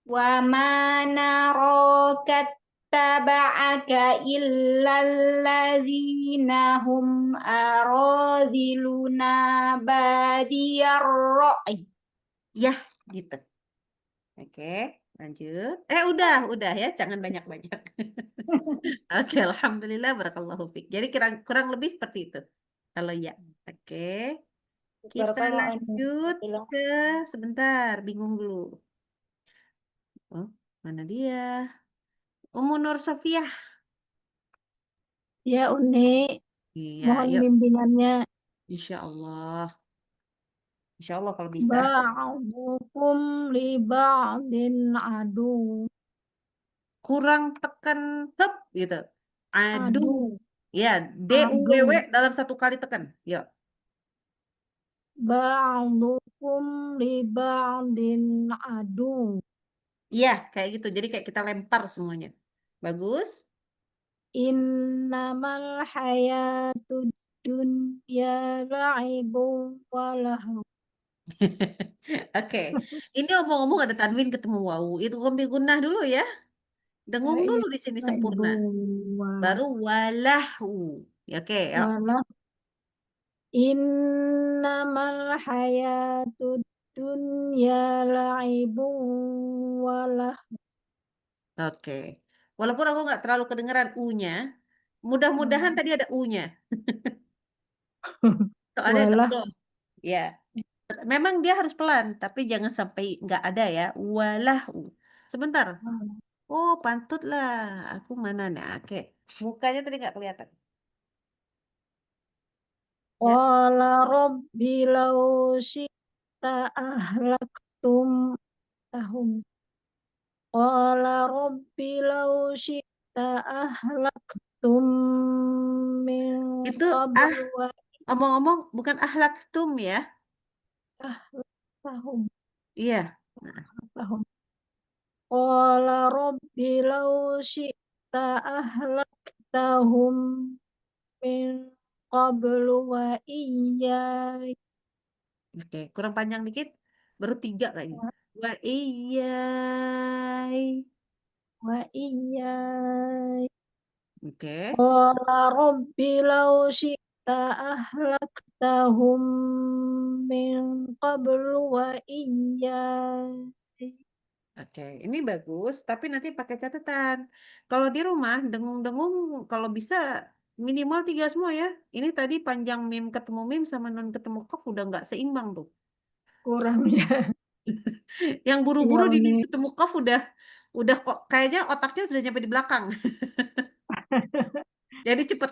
Speaker 4: Wa ma naraka taba'aka illal ladzina hum aradhiluna badiyar ra'i.
Speaker 1: Yah, gitu. Oke, lanjut. Udah ya. Jangan banyak-banyak. Oke, alhamdulillah, barakallahu fiik. Jadi kurang lebih seperti itu. Kalau ya. Oke. Kita lanjut ke sebentar, bingung dulu. Oh, mana dia? Umu Nur Sofiah.
Speaker 5: Ya, Uni,
Speaker 1: Iya,
Speaker 5: mohon
Speaker 1: yuk.
Speaker 5: bimbingannya.
Speaker 1: Insya Allah. Insya Allah kalau bisa.
Speaker 5: Ba'dukum li ba'din adu.
Speaker 1: Kurang tekan hep gitu. Adu.
Speaker 5: Adu.
Speaker 1: Ya, DUWW dalam satu kali tekan. Yuk.
Speaker 5: Ba'dukum li ba'din adu.
Speaker 1: Iya, kayak gitu. Jadi kayak kita lempar semuanya. Bagus.
Speaker 5: Innamal hayatud dunya la'ibun walahu.
Speaker 1: Oke. Ini omong-omong ada tanwin ketemu wawu. Itu gombi gunnah dulu ya. Dengung dulu di sini sempurna. Baru walahu. Ya, oke, yuk.
Speaker 5: Walahu. Innamal hayatud dunya la'ibun walahu.
Speaker 1: Oke. Walaupun aku nggak terlalu kedengeran U-nya, mudah-mudahan tadi ada U-nya. Soalnya agak
Speaker 5: Walah.
Speaker 1: plong. Ya. Memang dia harus pelan, tapi jangan sampai nggak ada ya. Walahu. Sebentar. Oh, pantutlah. Aku mana nih? Oke. Mukanya tadi nggak kelihatan. Ya.
Speaker 5: Qala rabbi law syi'ta ahlaktum tahum. Qala rabbi law syi'ta ahlaktum min
Speaker 1: Itu
Speaker 5: qabl wa
Speaker 1: omong-omong bukan ahlak tum ya.
Speaker 5: tahum.
Speaker 1: Iya.
Speaker 5: Tahum. Qala rabbi law syi'ta ahlaktahum min qabl wa iyyai.
Speaker 1: Oke, kurang panjang dikit. Baru 3 lagi. Wa iyai.
Speaker 5: Wa iyyai.
Speaker 1: Oke.
Speaker 5: Qala rabbi law syi'ta ahlaktahum min qablu wa iyyai.
Speaker 1: Oke, ini bagus, tapi nanti pakai catatan. Kalau di rumah, dengung-dengung, kalau bisa minimal 3 semua ya. Ini tadi panjang mim ketemu mim sama nun ketemu kof udah nggak seimbang tuh.
Speaker 5: Kurang ya.
Speaker 1: Yang
Speaker 5: Iya,
Speaker 1: buru-buru di mim
Speaker 5: Uni.
Speaker 1: ketemu kof udah kok kayaknya otaknya sudah nyampe di belakang. Jadi cepet.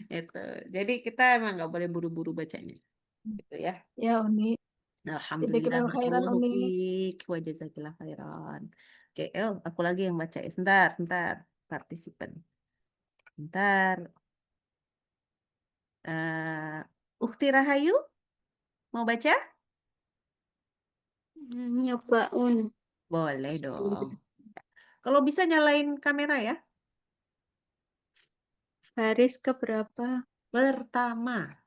Speaker 1: Itu. Jadi kita emang nggak boleh buru-buru bacanya. Gitu ya.
Speaker 5: Ya, Uni.
Speaker 1: Alhamdulillah,
Speaker 5: Jazakillah khairan,
Speaker 1: barakallahu
Speaker 5: Uni.
Speaker 1: fiik wa jazakillah khairan. Oke, aku lagi yang baca ya. Sebentar, partisipan. Bentar. Ukti Rahayu, mau baca?
Speaker 4: Nyobain.
Speaker 1: Boleh dong. Kalau bisa nyalain kamera ya.
Speaker 4: Baris keberapa?
Speaker 1: Pertama.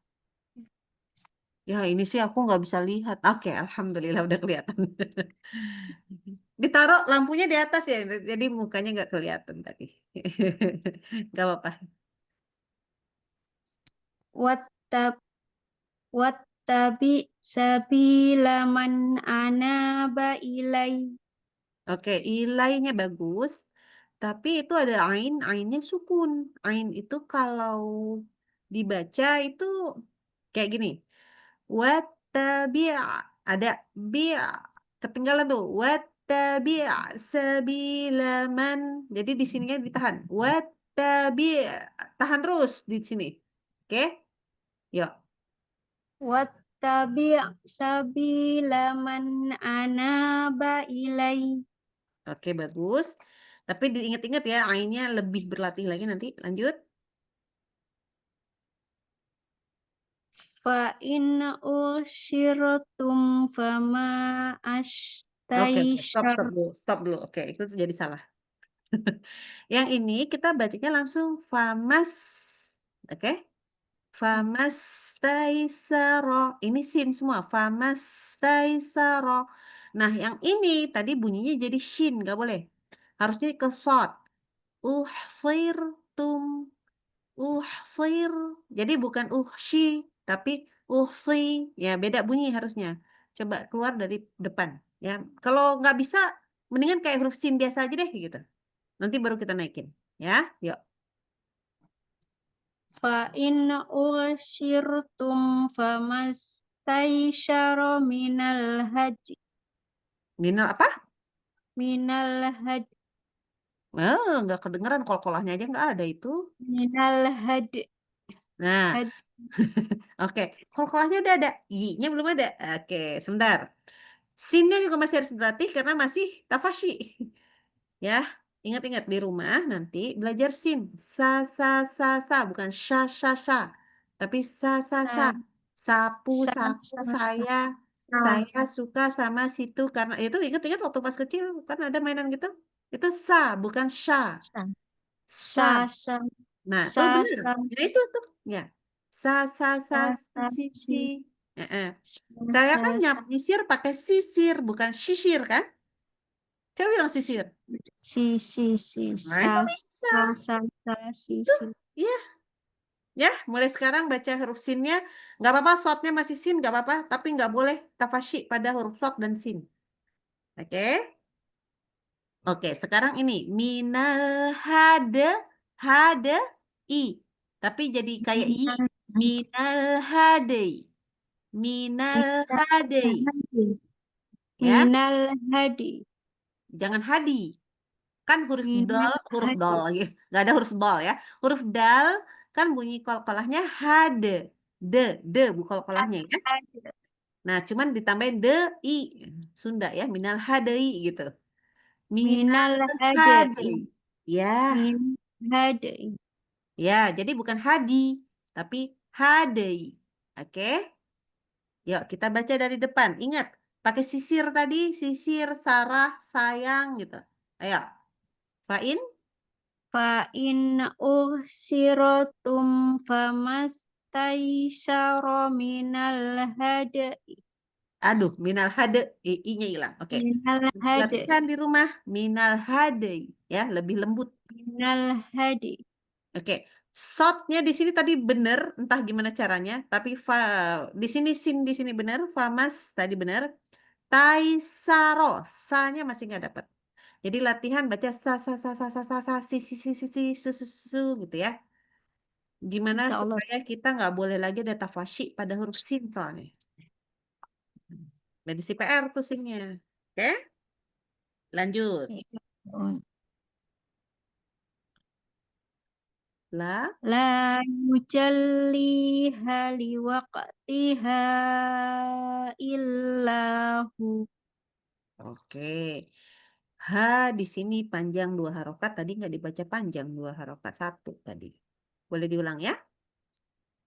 Speaker 1: Ya, ini sih aku nggak bisa lihat. Oke, alhamdulillah udah kelihatan. Ditaruh lampunya di atas ya, jadi mukanya nggak kelihatan tadi. Nggak apa-apa.
Speaker 4: Wattab wattabi sabila man anaba ilai.
Speaker 1: Oke, ilainya bagus. Tapi itu ada ain, ainnya sukun. Ain itu kalau dibaca itu kayak gini. Wattabi' ada bi' ketinggalan tuh. Wattabi' sabila man. Jadi di sininya ditahan. Wattabi' tahan terus di sini. Oke? Yuk.
Speaker 4: Wattabi sabila man anaba ilai.
Speaker 1: Oke, bagus. Tapi diingat-ingat ya, ainnya lebih berlatih lagi nanti. Lanjut.
Speaker 4: Fa in usirtum fama
Speaker 1: Oke, oke. Stop,
Speaker 4: astaishar.
Speaker 1: stop dulu. Stop dulu. Oke, itu jadi salah. Yang ini kita bacanya langsung famas. Oke? Famas taisaro. Ini sin semua. Famas taisaro. Nah, yang ini tadi bunyinya jadi shin, nggak boleh. Harusnya ke sod. Uhsirtum. Uhsir. Jadi bukan uhshi, tapi uhsi. Ya, beda bunyi harusnya. Coba keluar dari depan. Ya, kalau nggak bisa, mendingan kayak huruf sin biasa aja deh gitu. Nanti baru kita naikin. Ya, yuk.
Speaker 4: Fa in usirtum famastaishara
Speaker 1: Minal apa?
Speaker 4: minal had
Speaker 1: Nggak kedengeran kol-kolahnya aja nggak ada itu.
Speaker 4: minal had
Speaker 1: Nah,
Speaker 4: had
Speaker 1: oke. Kol-kolahnya udah ada. I-nya belum ada. Oke, sebentar. Sinnya juga masih harus berlatih karena masih tafashi. Ya, ingat-ingat di rumah nanti belajar sin. Sa, bukan sha. Tapi sa.
Speaker 4: sa
Speaker 1: Sapu,
Speaker 4: sa
Speaker 1: sapu,
Speaker 4: sa
Speaker 1: saya suka sama situ karena itu ingat-ingat waktu pas kecil kan ada mainan gitu. Itu sa, bukan sha.
Speaker 4: sa
Speaker 1: Sa.
Speaker 4: sa sa
Speaker 1: Nah, tuh
Speaker 4: sa
Speaker 1: bener.
Speaker 4: sa
Speaker 1: Ya itu tuh. Ya. Sa,
Speaker 4: sa sa
Speaker 1: si.
Speaker 4: si
Speaker 1: Eh, eh.
Speaker 4: sa
Speaker 1: Saya
Speaker 4: sa
Speaker 1: kan
Speaker 4: sa
Speaker 1: nyisir pakai sisir, bukan sisir kan? Coba bilang sisir.
Speaker 4: si
Speaker 1: Nah,
Speaker 4: sa
Speaker 1: itu bisa.
Speaker 4: sa si
Speaker 1: Tuh,
Speaker 4: si
Speaker 1: iya. Ya, mulai sekarang baca huruf sinnya. Nggak apa-apa, shotnya masih sin, nggak apa-apa. Tapi nggak boleh tafashi pada huruf shot dan sin. Oke? Oke, sekarang ini. Minal hade, i. Tapi jadi kayak i. Minal hade. Minal hade. Ya,
Speaker 4: minal hadi
Speaker 1: jangan hadi. Kan
Speaker 4: minal
Speaker 1: huruf
Speaker 4: hadi
Speaker 1: dol lagi. Nggak ada huruf dol ya. Huruf dal kan bunyi kol-kolahnya hade. De, bu kol-kolahnya ya.
Speaker 4: hadi
Speaker 1: Nah, cuman ditambahin de i Sunda ya, minal hadei gitu. Minal
Speaker 4: minal hadi
Speaker 1: hadei. Ya,
Speaker 4: min hadi
Speaker 1: ya, jadi bukan hadi, tapi hadei. Oke? Yuk, kita baca dari depan. Ingat, pakai sisir tadi, sisir, sarah, sayang gitu. Ayo, Fain.
Speaker 4: fa in uhsiratum famastaisara minal hadi
Speaker 1: Aduh, minal hade, i-nya hilang. Oke.
Speaker 4: minal hadi
Speaker 1: Latihan di rumah, minal hadei. Ya, lebih lembut.
Speaker 4: minal hadi
Speaker 1: Oke, shotnya di sini tadi benar, entah gimana caranya. Tapi di sini sin di sini benar, famas tadi benar. Taisaro, sa-nya masih nggak dapat. Jadi latihan baca sa, si, su, gitu ya. Gimana
Speaker 4: insyaallah.
Speaker 1: supaya kita nggak boleh lagi ada tafashi pada huruf sin soalnya. Jadi si PR tuh sinnya. Oke, lanjut. La,
Speaker 4: La yujalliha liwaqtiha illahu
Speaker 1: oke. Ha di sini panjang dua harokat. Tadi nggak dibaca panjang dua harokat satu tadi. Boleh diulang ya?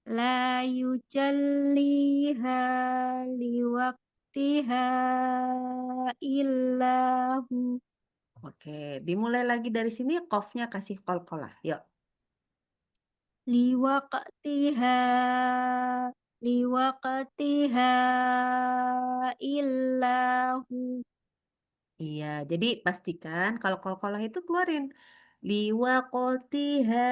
Speaker 4: la yujalliha liwaqtiha illahu
Speaker 1: Oke, dimulai lagi dari sini. Qafnya kasih kol-kolah. Yuk.
Speaker 4: liwaqtiha liwaqtiha illahu.
Speaker 1: Iya, jadi pastikan kalau qalqalah itu keluarin liwaqtiha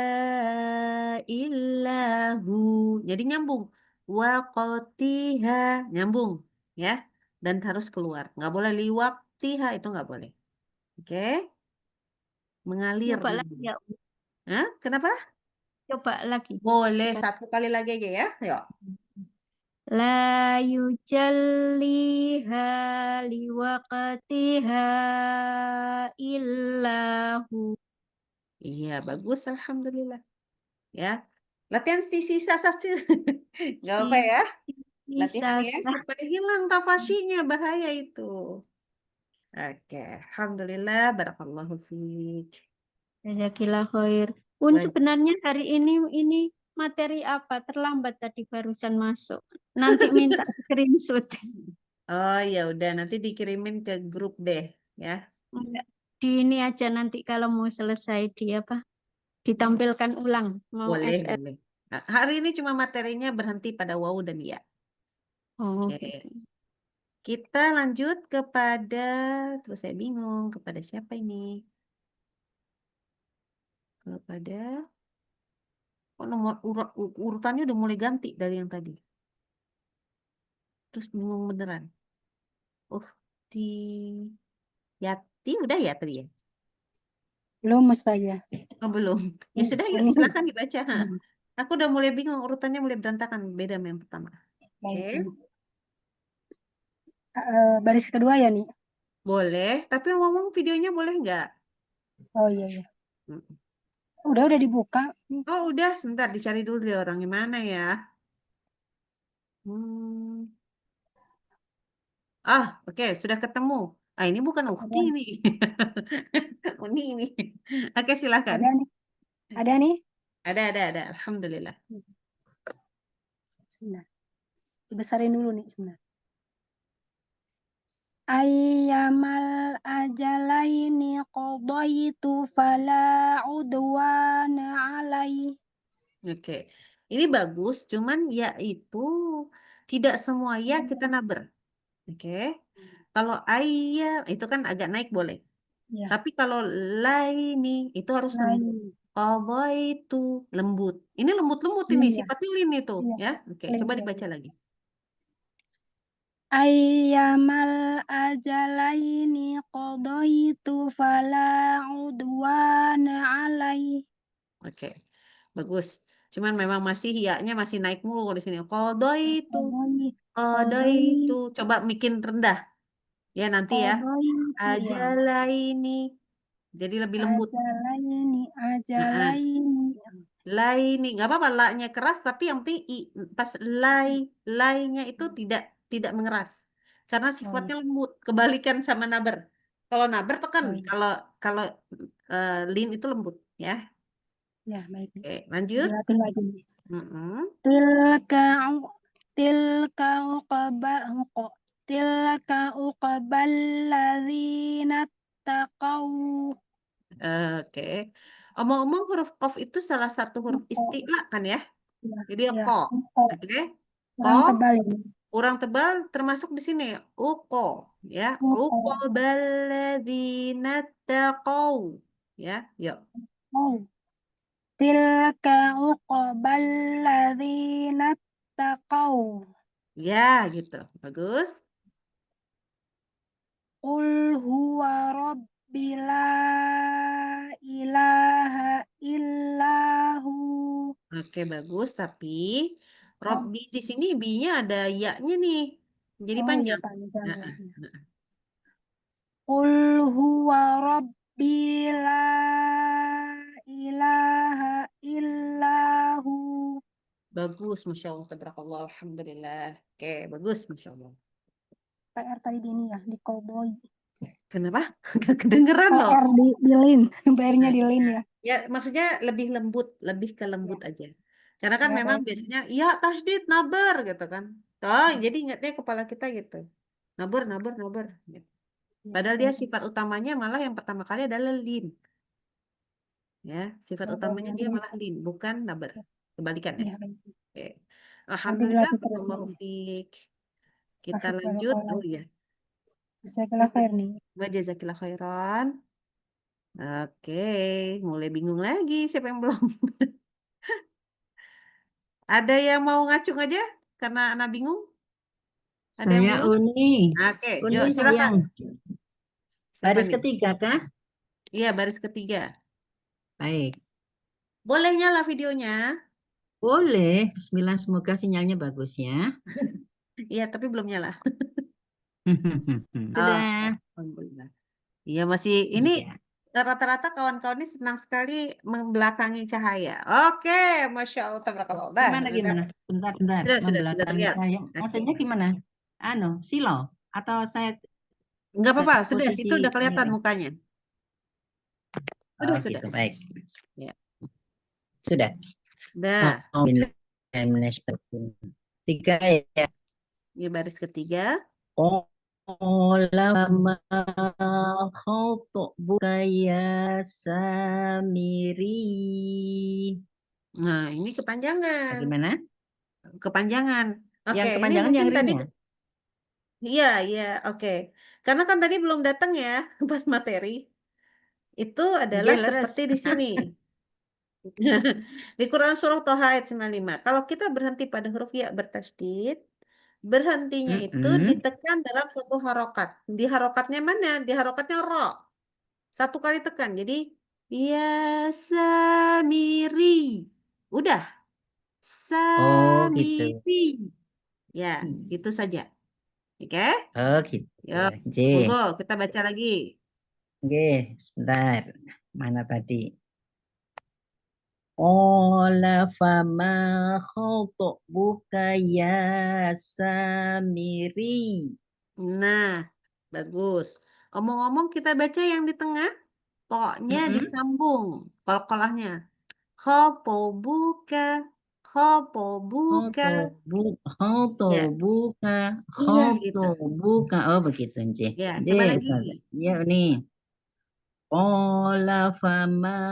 Speaker 1: illahu. Jadi nyambung. Waqtiha nyambung ya. Dan harus keluar. Nggak boleh liwaqtiha itu nggak boleh. Oke? Mengalir
Speaker 4: Coba lagi
Speaker 1: nyambung.
Speaker 4: ya,
Speaker 1: Hah? Kenapa?
Speaker 4: coba lagi.
Speaker 1: Boleh
Speaker 4: Sekali.
Speaker 1: satu kali lagi aja ya. Ayo.
Speaker 4: La yujalliha liwaqtiha illahu.
Speaker 1: Iya, bagus. Alhamdulillah. Ya. Latihan sisa sasi. Nggak apa ya. Latihan ya
Speaker 4: Sisa
Speaker 1: supaya hilang tafasyinya bahaya itu. Oke, alhamdulillah barakallahu fiik.
Speaker 4: Jazakillah khair. Un
Speaker 1: Baik.
Speaker 4: sebenarnya hari ini materi apa? Terlambat tadi barusan masuk. Nanti minta screenshot.
Speaker 1: Oh ya udah nanti dikirimin ke grup deh ya.
Speaker 4: Enggak. Di ini aja nanti kalau mau selesai di apa? Ditampilkan ulang. Mau
Speaker 1: Boleh,
Speaker 4: SS.
Speaker 1: boleh. Nah, hari ini cuma materinya berhenti pada wawu dan ya.
Speaker 4: Oh,
Speaker 1: Oke.
Speaker 4: gitu.
Speaker 1: Kita lanjut kepada terus saya bingung kepada siapa ini? Kepada nomor urutannya udah mulai ganti dari yang tadi. Terus bingung beneran. Di Yati udah ya tadi ya?
Speaker 3: Belum Mustaya.
Speaker 1: Oh, belum. Ya sudah yuk
Speaker 3: Ini.
Speaker 1: silakan dibaca. Ha.
Speaker 3: Hmm,
Speaker 1: Aku udah mulai bingung urutannya mulai berantakan beda sama yang pertama. Oke,
Speaker 3: baik. Baris kedua ya nih.
Speaker 1: boleh. Tapi yang ngomong videonya boleh nggak?
Speaker 3: Oh iya iya.
Speaker 1: Mm.
Speaker 3: Udah dibuka.
Speaker 1: Oh udah, sebentar dicari dulu deh orang mana ya. Hmm. Ah, oke, sudah ketemu. Ah, ini bukan Ukti
Speaker 3: Ada,
Speaker 1: nih. Uni ini. Oke, silakan.
Speaker 3: ada nih. Ada nih.
Speaker 1: Ada. Alhamdulillah.
Speaker 3: Sebentar. Dibesarin dulu nih sebentar. Ayyamal ajalaini qadaitu fala udwana alai.
Speaker 1: Oke. Ini bagus, cuman ya itu tidak semua ya kita naber. Oke. Kalau ayam itu kan agak naik boleh.
Speaker 3: Ya,
Speaker 1: Tapi kalau laini itu harus lembut.
Speaker 3: lain.
Speaker 1: Kalau itu lembut. Ini lembut-lembut ini
Speaker 3: Iya,
Speaker 1: sifatnya lin itu
Speaker 3: iya.
Speaker 1: ya. Oke,
Speaker 3: Lain,
Speaker 1: coba
Speaker 3: lain.
Speaker 1: dibaca lagi.
Speaker 3: Ayyamal ajalaini qadaitu fala udwana alai.
Speaker 1: Oke. Bagus. Cuman memang masih ya-nya masih naik mulu di sini. Kodo itu.
Speaker 3: Qadai,
Speaker 1: Kodo
Speaker 3: qadai,
Speaker 1: itu. Coba bikin rendah. Ya nanti ya.
Speaker 3: qadaitu ya.
Speaker 1: Ajalaini. Jadi lebih lembut.
Speaker 3: Ajalaini,
Speaker 1: Nah,
Speaker 3: ajalaini.
Speaker 1: laini. Nggak apa-apa. La-nya keras tapi yang penting pas lainya itu tidak mengeras. Karena
Speaker 3: Oh iya,
Speaker 1: sifatnya lembut. Kebalikan sama naber. Kalau naber tekan.
Speaker 3: oh iya.
Speaker 1: Kalau lin itu lembut. Ya.
Speaker 3: Ya, baik.
Speaker 1: Oke, lanjut.
Speaker 3: Dilatih lagi nih.
Speaker 1: Mm-mm.
Speaker 3: Tilka tilka uqba tilka uqbal ladzina taqaw.
Speaker 1: Oke. Omong-omong huruf qaf itu salah satu huruf isti'la kan ya?
Speaker 3: Ya,
Speaker 1: Jadi ya
Speaker 3: ya.
Speaker 1: ko.
Speaker 3: Oh,
Speaker 1: Oke. Ko
Speaker 3: kurang tebal ini.
Speaker 1: kurang tebal termasuk di sini. Uko ya. Uko
Speaker 3: Oh,
Speaker 1: baladzina taqaw. Ya, yuk.
Speaker 3: oh. Tilka uqbal ladzina taqaw.
Speaker 1: Ya, gitu. Bagus.
Speaker 3: Qul huwa rabbi la ilaha illahu.
Speaker 1: Oke, bagus. Tapi
Speaker 3: Oh,
Speaker 1: Robbi di sini bi-nya ada ya-nya nih. Jadi
Speaker 3: oh iya
Speaker 1: panjang.
Speaker 3: panjang
Speaker 1: Nah,
Speaker 3: ya.
Speaker 1: nah.
Speaker 3: Qul huwa rabbi la ilaha illahu.
Speaker 1: Bagus, Masya Allah. Tabarakallah. Alhamdulillah. Oke, bagus, Masya Allah.
Speaker 3: PR tadi di ini ya, di cowboy.
Speaker 1: Kenapa? Gak kedengeran loh.
Speaker 3: PR di lin, PR-nya
Speaker 1: Nah,
Speaker 3: di lin ya.
Speaker 1: ya, maksudnya lebih lembut, lebih ke
Speaker 3: Ya,
Speaker 1: lembut aja. Karena kan
Speaker 3: ya
Speaker 1: memang
Speaker 3: baik.
Speaker 1: biasanya, ya tasdid, nabar gitu kan. Oh, jadi ingatnya kepala kita gitu. Nabar. Gitu.
Speaker 3: Ya,
Speaker 1: Padahal dia
Speaker 3: baik.
Speaker 1: sifat utamanya malah yang pertama kali adalah lin. Ya, sifat
Speaker 3: Ya,
Speaker 1: utamanya dia
Speaker 3: baik.
Speaker 1: malah lin, bukan nabar. Kebalikannya.
Speaker 3: Ya, baik.
Speaker 1: Oke. Alhamdulillah,
Speaker 5: Adik-adik
Speaker 1: barakallahu fiik. Kita
Speaker 5: Masuk
Speaker 1: lanjut.
Speaker 5: barakallah.
Speaker 1: Oh iya,
Speaker 5: Jazakallah khair nih.
Speaker 1: wa jazakillah khairan. Oke, mulai bingung lagi siapa yang belum. Ada yang mau ngacung aja karena anak bingung? Ada yang
Speaker 6: Saya
Speaker 1: belum?
Speaker 6: Uni.
Speaker 1: Oke,
Speaker 6: Uni
Speaker 1: yuk silakan.
Speaker 6: sayang.
Speaker 1: Siapa
Speaker 6: Baris
Speaker 1: nih?
Speaker 6: ketiga kah?
Speaker 1: Iya, baris ketiga.
Speaker 6: Baik.
Speaker 1: Boleh nyala videonya?
Speaker 6: Boleh. Bismillah, semoga sinyalnya bagus ya.
Speaker 1: Iya, tapi belum nyala.
Speaker 6: Sudah.
Speaker 1: Alhamdulillah. Iya, masih ini
Speaker 6: Iya.
Speaker 1: rata-rata kawan-kawan ini senang sekali membelakangi cahaya. Oke, Masya Allah, tabarakallah. Dah,
Speaker 6: Gimana,
Speaker 1: udah.
Speaker 6: gimana? Bentar.
Speaker 1: Sudah
Speaker 6: Membelakangi
Speaker 1: terlihat.
Speaker 6: saya.
Speaker 1: Oke.
Speaker 6: Maksudnya gimana? Silo? Atau saya
Speaker 1: Enggak apa-apa, sudah.
Speaker 6: posisi
Speaker 1: Itu udah kelihatan
Speaker 6: ini?
Speaker 1: mukanya.
Speaker 6: Oh,
Speaker 1: Sudah.
Speaker 6: gitu. Baik.
Speaker 1: Ya.
Speaker 6: Sudah.
Speaker 1: Dah.
Speaker 6: Tiga ya.
Speaker 1: Ini baris ketiga.
Speaker 6: Qala ma khatubuka ya Samiri.
Speaker 1: Nah, ini kepanjangan.
Speaker 6: Gimana?
Speaker 1: Kepanjangan. Oke,
Speaker 6: Yang
Speaker 1: ini
Speaker 6: kepanjangan
Speaker 1: mungkin
Speaker 6: yang
Speaker 1: tadi.
Speaker 6: ringnya.
Speaker 1: Iya, oke. Karena kan tadi belum datang ya, pas materi. Itu adalah
Speaker 6: Nggih, leres.
Speaker 1: seperti di sini. Di Quran Surah Thaha ayat 95. Kalau kita berhenti pada huruf ya bertasydid, berhentinya itu ditekan dalam suatu harokat. Di harokatnya mana? Di harokatnya ro. Satu kali tekan. Jadi, ya Samiri. Udah.
Speaker 6: Oh, gitu.
Speaker 1: Samiri. Ya, itu saja. Oke?
Speaker 6: Oh, gitu.
Speaker 1: Yuk,
Speaker 6: Nggih.
Speaker 1: monggo kita baca lagi.
Speaker 6: Nggih, sebentar. Mana tadi? Qala fama khatubuka ya Samiri.
Speaker 1: Nah, bagus. Omong-omong kita baca yang di tengah, pokoknya disambung kol-kolahnya. Khotobuka, khotobuka.
Speaker 6: Khatubuka,
Speaker 1: Iya, gitu.
Speaker 6: khatubuka. Oh, begitu, Nggih.
Speaker 1: Ya, coba
Speaker 6: Nggih,
Speaker 1: lagi.
Speaker 6: Ustazah. Ya, nih. Qala fama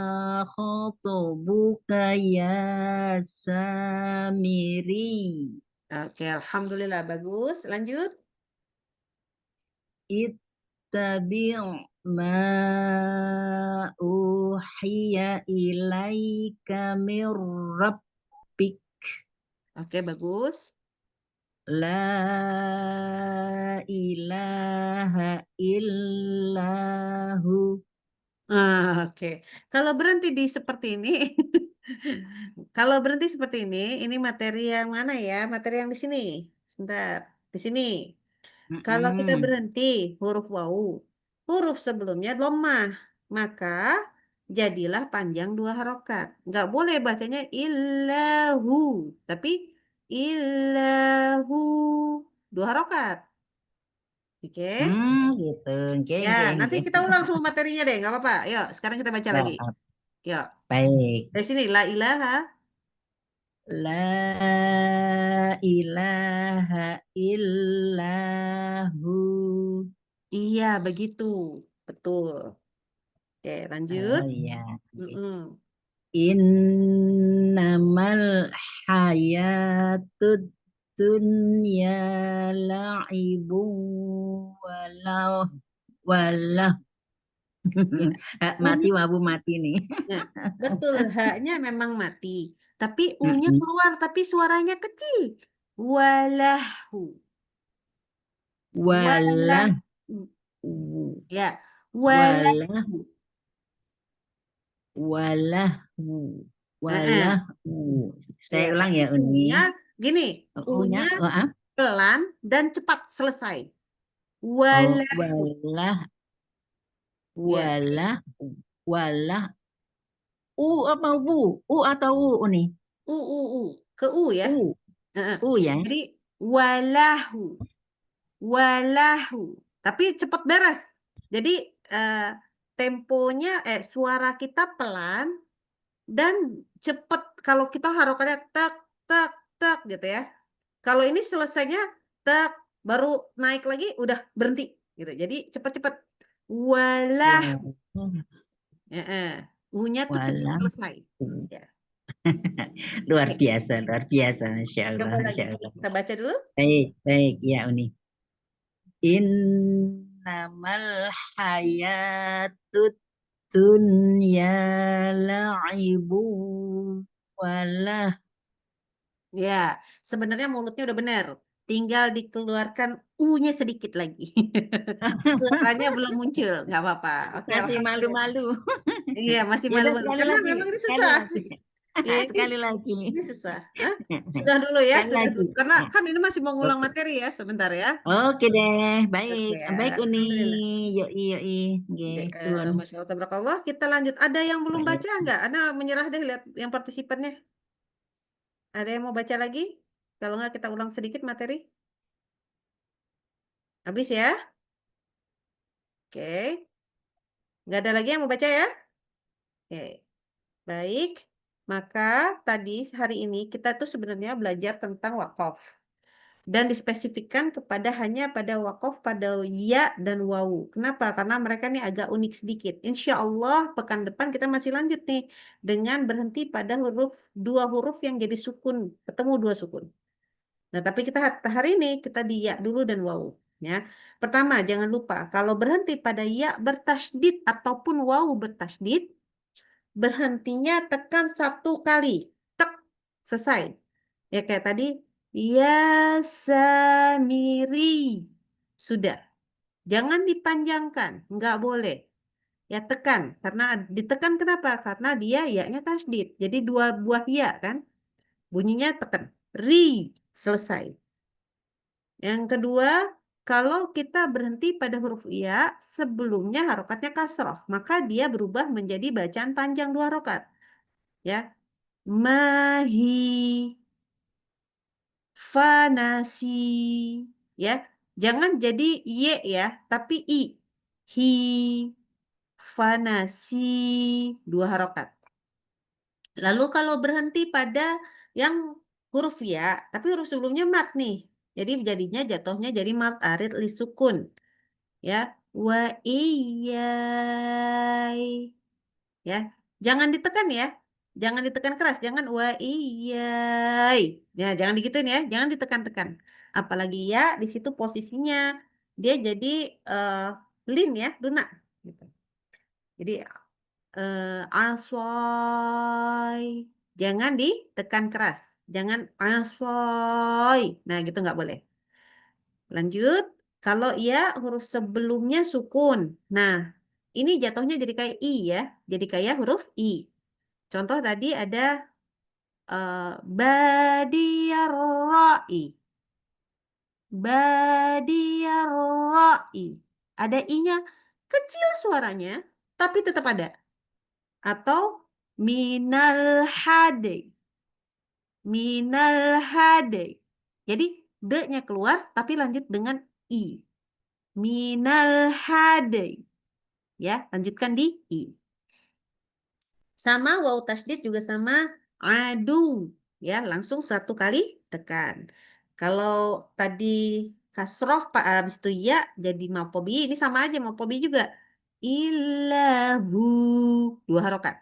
Speaker 6: khatubuka ya Samiri.
Speaker 1: Oke, alhamdulillah bagus. Lanjut.
Speaker 6: Ittabi' ma uhiya ilaika mir rabbik.
Speaker 1: Oke, bagus.
Speaker 6: La ilaha illahu.
Speaker 1: Oke. Kalau berhenti di seperti ini, kalau berhenti seperti ini materi yang mana ya? Materi yang di sini. Sebentar, di sini. Kalau kita berhenti huruf wau, huruf sebelumnya dhammah, maka jadilah panjang dua harokat. Nggak boleh bacanya illahu, tapi illahu dua harokat. Oke?
Speaker 6: Gitu. Nggih,
Speaker 1: Ya,
Speaker 6: nggih,
Speaker 1: nanti
Speaker 6: nggih.
Speaker 1: kita ulang semua materinya deh, nggak apa-apa. Yuk, sekarang kita baca lagi.
Speaker 6: Maaf.
Speaker 1: Yuk,
Speaker 6: Baik.
Speaker 1: dari sini la ilaha.
Speaker 6: La ilaha illahu.
Speaker 1: Iya, begitu. Betul. Oke, lanjut.
Speaker 6: Oh iya.
Speaker 1: Mm-mm.
Speaker 6: Innamal hayatud dunya la'ibun walau
Speaker 1: Ya.
Speaker 6: mati wabu mati nih.
Speaker 1: Nah, betul, haknya memang mati. Tapi U-nya keluar, tapi suaranya kecil. Walahu.
Speaker 6: Walah
Speaker 1: Ya, walahu.
Speaker 6: walahu
Speaker 1: Heeh.
Speaker 6: walahu. Saya
Speaker 1: Ya,
Speaker 6: ulang
Speaker 1: tapi
Speaker 6: ya, Uni.
Speaker 1: U-nya gini,
Speaker 6: U-nya
Speaker 1: U-nya pelan dan cepat selesai.
Speaker 6: walah
Speaker 1: Walahu. Ya.
Speaker 6: walah U apa wu? U atau U, Uni?
Speaker 1: U. Ke U ya.
Speaker 6: U.
Speaker 1: Heeh.
Speaker 6: U ya.
Speaker 1: Jadi walahu. Walahu. Tapi cepat beres. Jadi temponya suara kita pelan dan cepat. Kalau kita harokatnya tak tak tak gitu ya. Kalau ini selesainya tak baru naik lagi udah berhenti gitu. Jadi cepat-cepat. Walahu. U-nya tuh cepat
Speaker 6: Walahu.
Speaker 1: selesai. Ya.
Speaker 6: Luar
Speaker 1: Oke,
Speaker 6: biasa, Masya Allah,
Speaker 1: coba
Speaker 6: Masya
Speaker 1: lagi.
Speaker 6: Allah.
Speaker 1: Kita baca dulu.
Speaker 6: Baik, baik, ya Uni. Innamal hayatut dunya la'ibu walah.
Speaker 1: Ya, sebenarnya mulutnya udah benar. Tinggal dikeluarkan U-nya sedikit lagi. Suaranya belum muncul, nggak apa-apa. Oke,
Speaker 6: Masih
Speaker 1: alhamdulillah.
Speaker 6: malu-malu.
Speaker 1: Iya, masih
Speaker 6: Ya udah
Speaker 1: malu-malu.
Speaker 6: sekali
Speaker 1: Karena
Speaker 6: lagi,
Speaker 1: memang ini
Speaker 6: sekali
Speaker 1: susah.
Speaker 6: lagi.
Speaker 1: Ya,
Speaker 6: Sekali lagi.
Speaker 1: ini susah. Hah? Sudah dulu ya,
Speaker 6: Sekali
Speaker 1: sudah
Speaker 6: lagi.
Speaker 1: dulu. Karena kan ini masih mau ngulang
Speaker 6: Oke.
Speaker 1: materi ya, sebentar ya.
Speaker 6: Oke deh,
Speaker 1: Oke,
Speaker 6: baik. Baik Uni.
Speaker 1: alhamdulillah.
Speaker 6: Yoi, yoi. Nggih, suwun.
Speaker 1: Masya Allah, tabarakallah. Kita lanjut. Ada yang belum
Speaker 6: Baik.
Speaker 1: baca nggak? Ana menyerah deh lihat yang partisipannya. Ada yang mau baca lagi? Kalau nggak kita ulang sedikit materi. Habis ya? Oke. Nggak ada lagi yang mau baca ya? Oke. Baik. Maka tadi hari ini kita tuh sebenarnya belajar tentang wakaf. Dan dispesifikkan kepada hanya pada wakaf pada ya dan wawu. Kenapa? Karena mereka ini agak unik sedikit. Insya Allah pekan depan kita masih lanjut nih dengan berhenti pada dua huruf yang jadi sukun, ketemu dua sukun. Nah, tapi kita hari ini kita di ya dulu dan wawu. Ya, pertama jangan lupa kalau berhenti pada ya bertasdid ataupun wawu bertasdid, berhentinya tekan satu kali, tek, selesai. Ya kayak tadi, ya samiri. Sudah. Jangan dipanjangkan, nggak boleh. Ya tekan, karena ditekan kenapa? Karena dia ya-nya tasdid. Jadi dua buah ya kan? Bunyinya tekan. Ri, selesai. Yang kedua, kalau kita berhenti pada huruf ya, sebelumnya harokatnya kasroh, maka dia berubah menjadi bacaan panjang dua harokat. Ya, mahi, fanasi, ya, jangan jadi y ya, tapi i, hi, fanasi, dua harokat. Lalu kalau berhenti pada yang huruf ya, tapi huruf sebelumnya mat nih, jadi jadinya jatuhnya jadi mat arid li sukun, ya, wa iyai, ya, jangan ditekan ya. Jangan ditekan keras, jangan wa iyai. Ya, jangan digituin ya, jangan ditekan-tekan. Apalagi ya di situ posisinya dia jadi eh, lin ya, lunak gitu. Jadi asoy. Jangan ditekan keras. Jangan asoy. Nah, gitu nggak boleh. Lanjut. Kalau ya huruf sebelumnya sukun. Nah, ini jatuhnya jadi kayak i ya. Jadi kayak huruf i. Contoh tadi ada badiyarra'i. Badiyarra'i. Ada i-nya kecil suaranya, tapi tetap ada. Atau minal hade. Minal hade. Jadi D-nya keluar, tapi lanjut dengan i. Minal hade. Ya, lanjutkan di i. Sama waw tasdid juga sama adu. Ya, langsung satu kali tekan. Kalau tadi kasroh pak habis itu ya jadi mapobi, ini sama aja mapobi juga. Ilahu, dua harokat.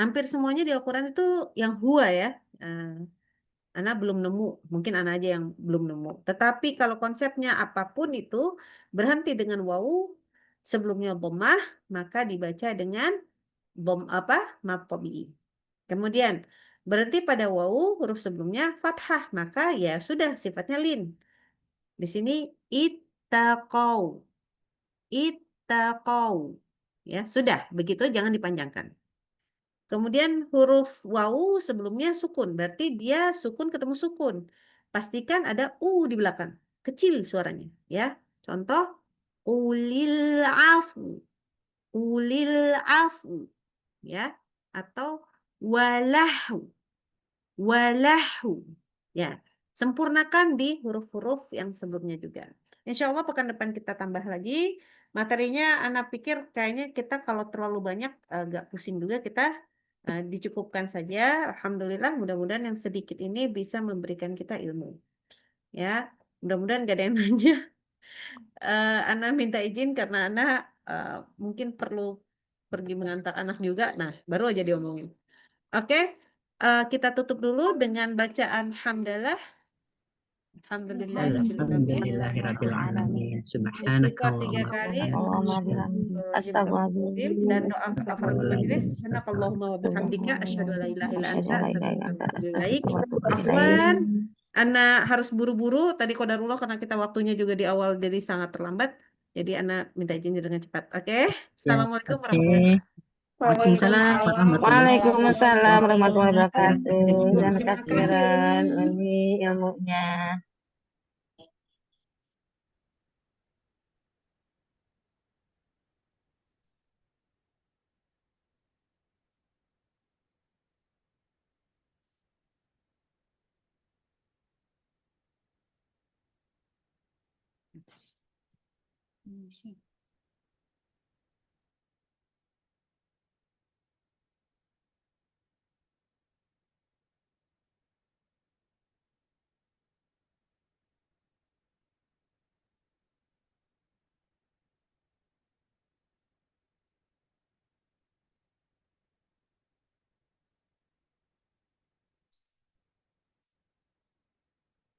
Speaker 1: Hampir semuanya di Al-Quran itu yang huwa ya. Eh, Ana belum nemu, mungkin Ana aja yang belum nemu. Tetapi kalau konsepnya apapun itu berhenti dengan wawu sebelumnya dhammah maka dibaca dengan apa? Mad tabi'i. Kemudian berhenti pada wawu huruf sebelumnya fathah maka ya sudah sifatnya lin. Di sini ittaqau. Ittaqau. Ya, sudah, begitu jangan dipanjangkan. Kemudian huruf wawu sebelumnya sukun, berarti dia sukun ketemu sukun. Pastikan ada u di belakang, kecil suaranya, ya. Contoh ulil afu, ulil afu, ya. Atau walahu, walahu, ya. Sempurnakan di huruf-huruf yang sebelumnya juga. Insya Allah pekan depan kita tambah lagi materinya. Anak pikir kayaknya kita kalau terlalu banyak agak pusing juga kita. Dicukupkan saja. Alhamdulillah, mudah-mudahan yang sedikit ini bisa memberikan kita ilmu. Ya, mudah-mudahan gak ada yang nanya. Ana minta izin karena Ana mungkin perlu pergi mengantar anak juga. Nah, baru aja diomongin. Oke, kita tutup dulu dengan bacaan hamdalah.
Speaker 6: Alhamdulillahirabbil alamin. Subhanaka
Speaker 1: Istighfar 3 kali.
Speaker 3: Allahumma
Speaker 1: Astagfirullahaladzim. Dan doa kafaratul majelis. Subhanakallahumma wa bihamdika asyhadu an la ilaha illa anta astaghfiruka wa atubu ilaik. Afwan, Ana harus buru-buru tadi qadarullah karena kita waktunya juga di awal jadi sangat terlambat. Jadi Ana minta izin dengan cepat. Oke. Assalamualaikum warahmatullahi wabarakatuh.
Speaker 6: Waalaikumsalam warahmatullahi
Speaker 3: Waalaikumsalam warahmatullahi wabarakatuh. Dan
Speaker 1: Terima kasih,
Speaker 3: kasiran
Speaker 1: Umi.
Speaker 3: Umi ilmunya.
Speaker 6: wabarakatuh.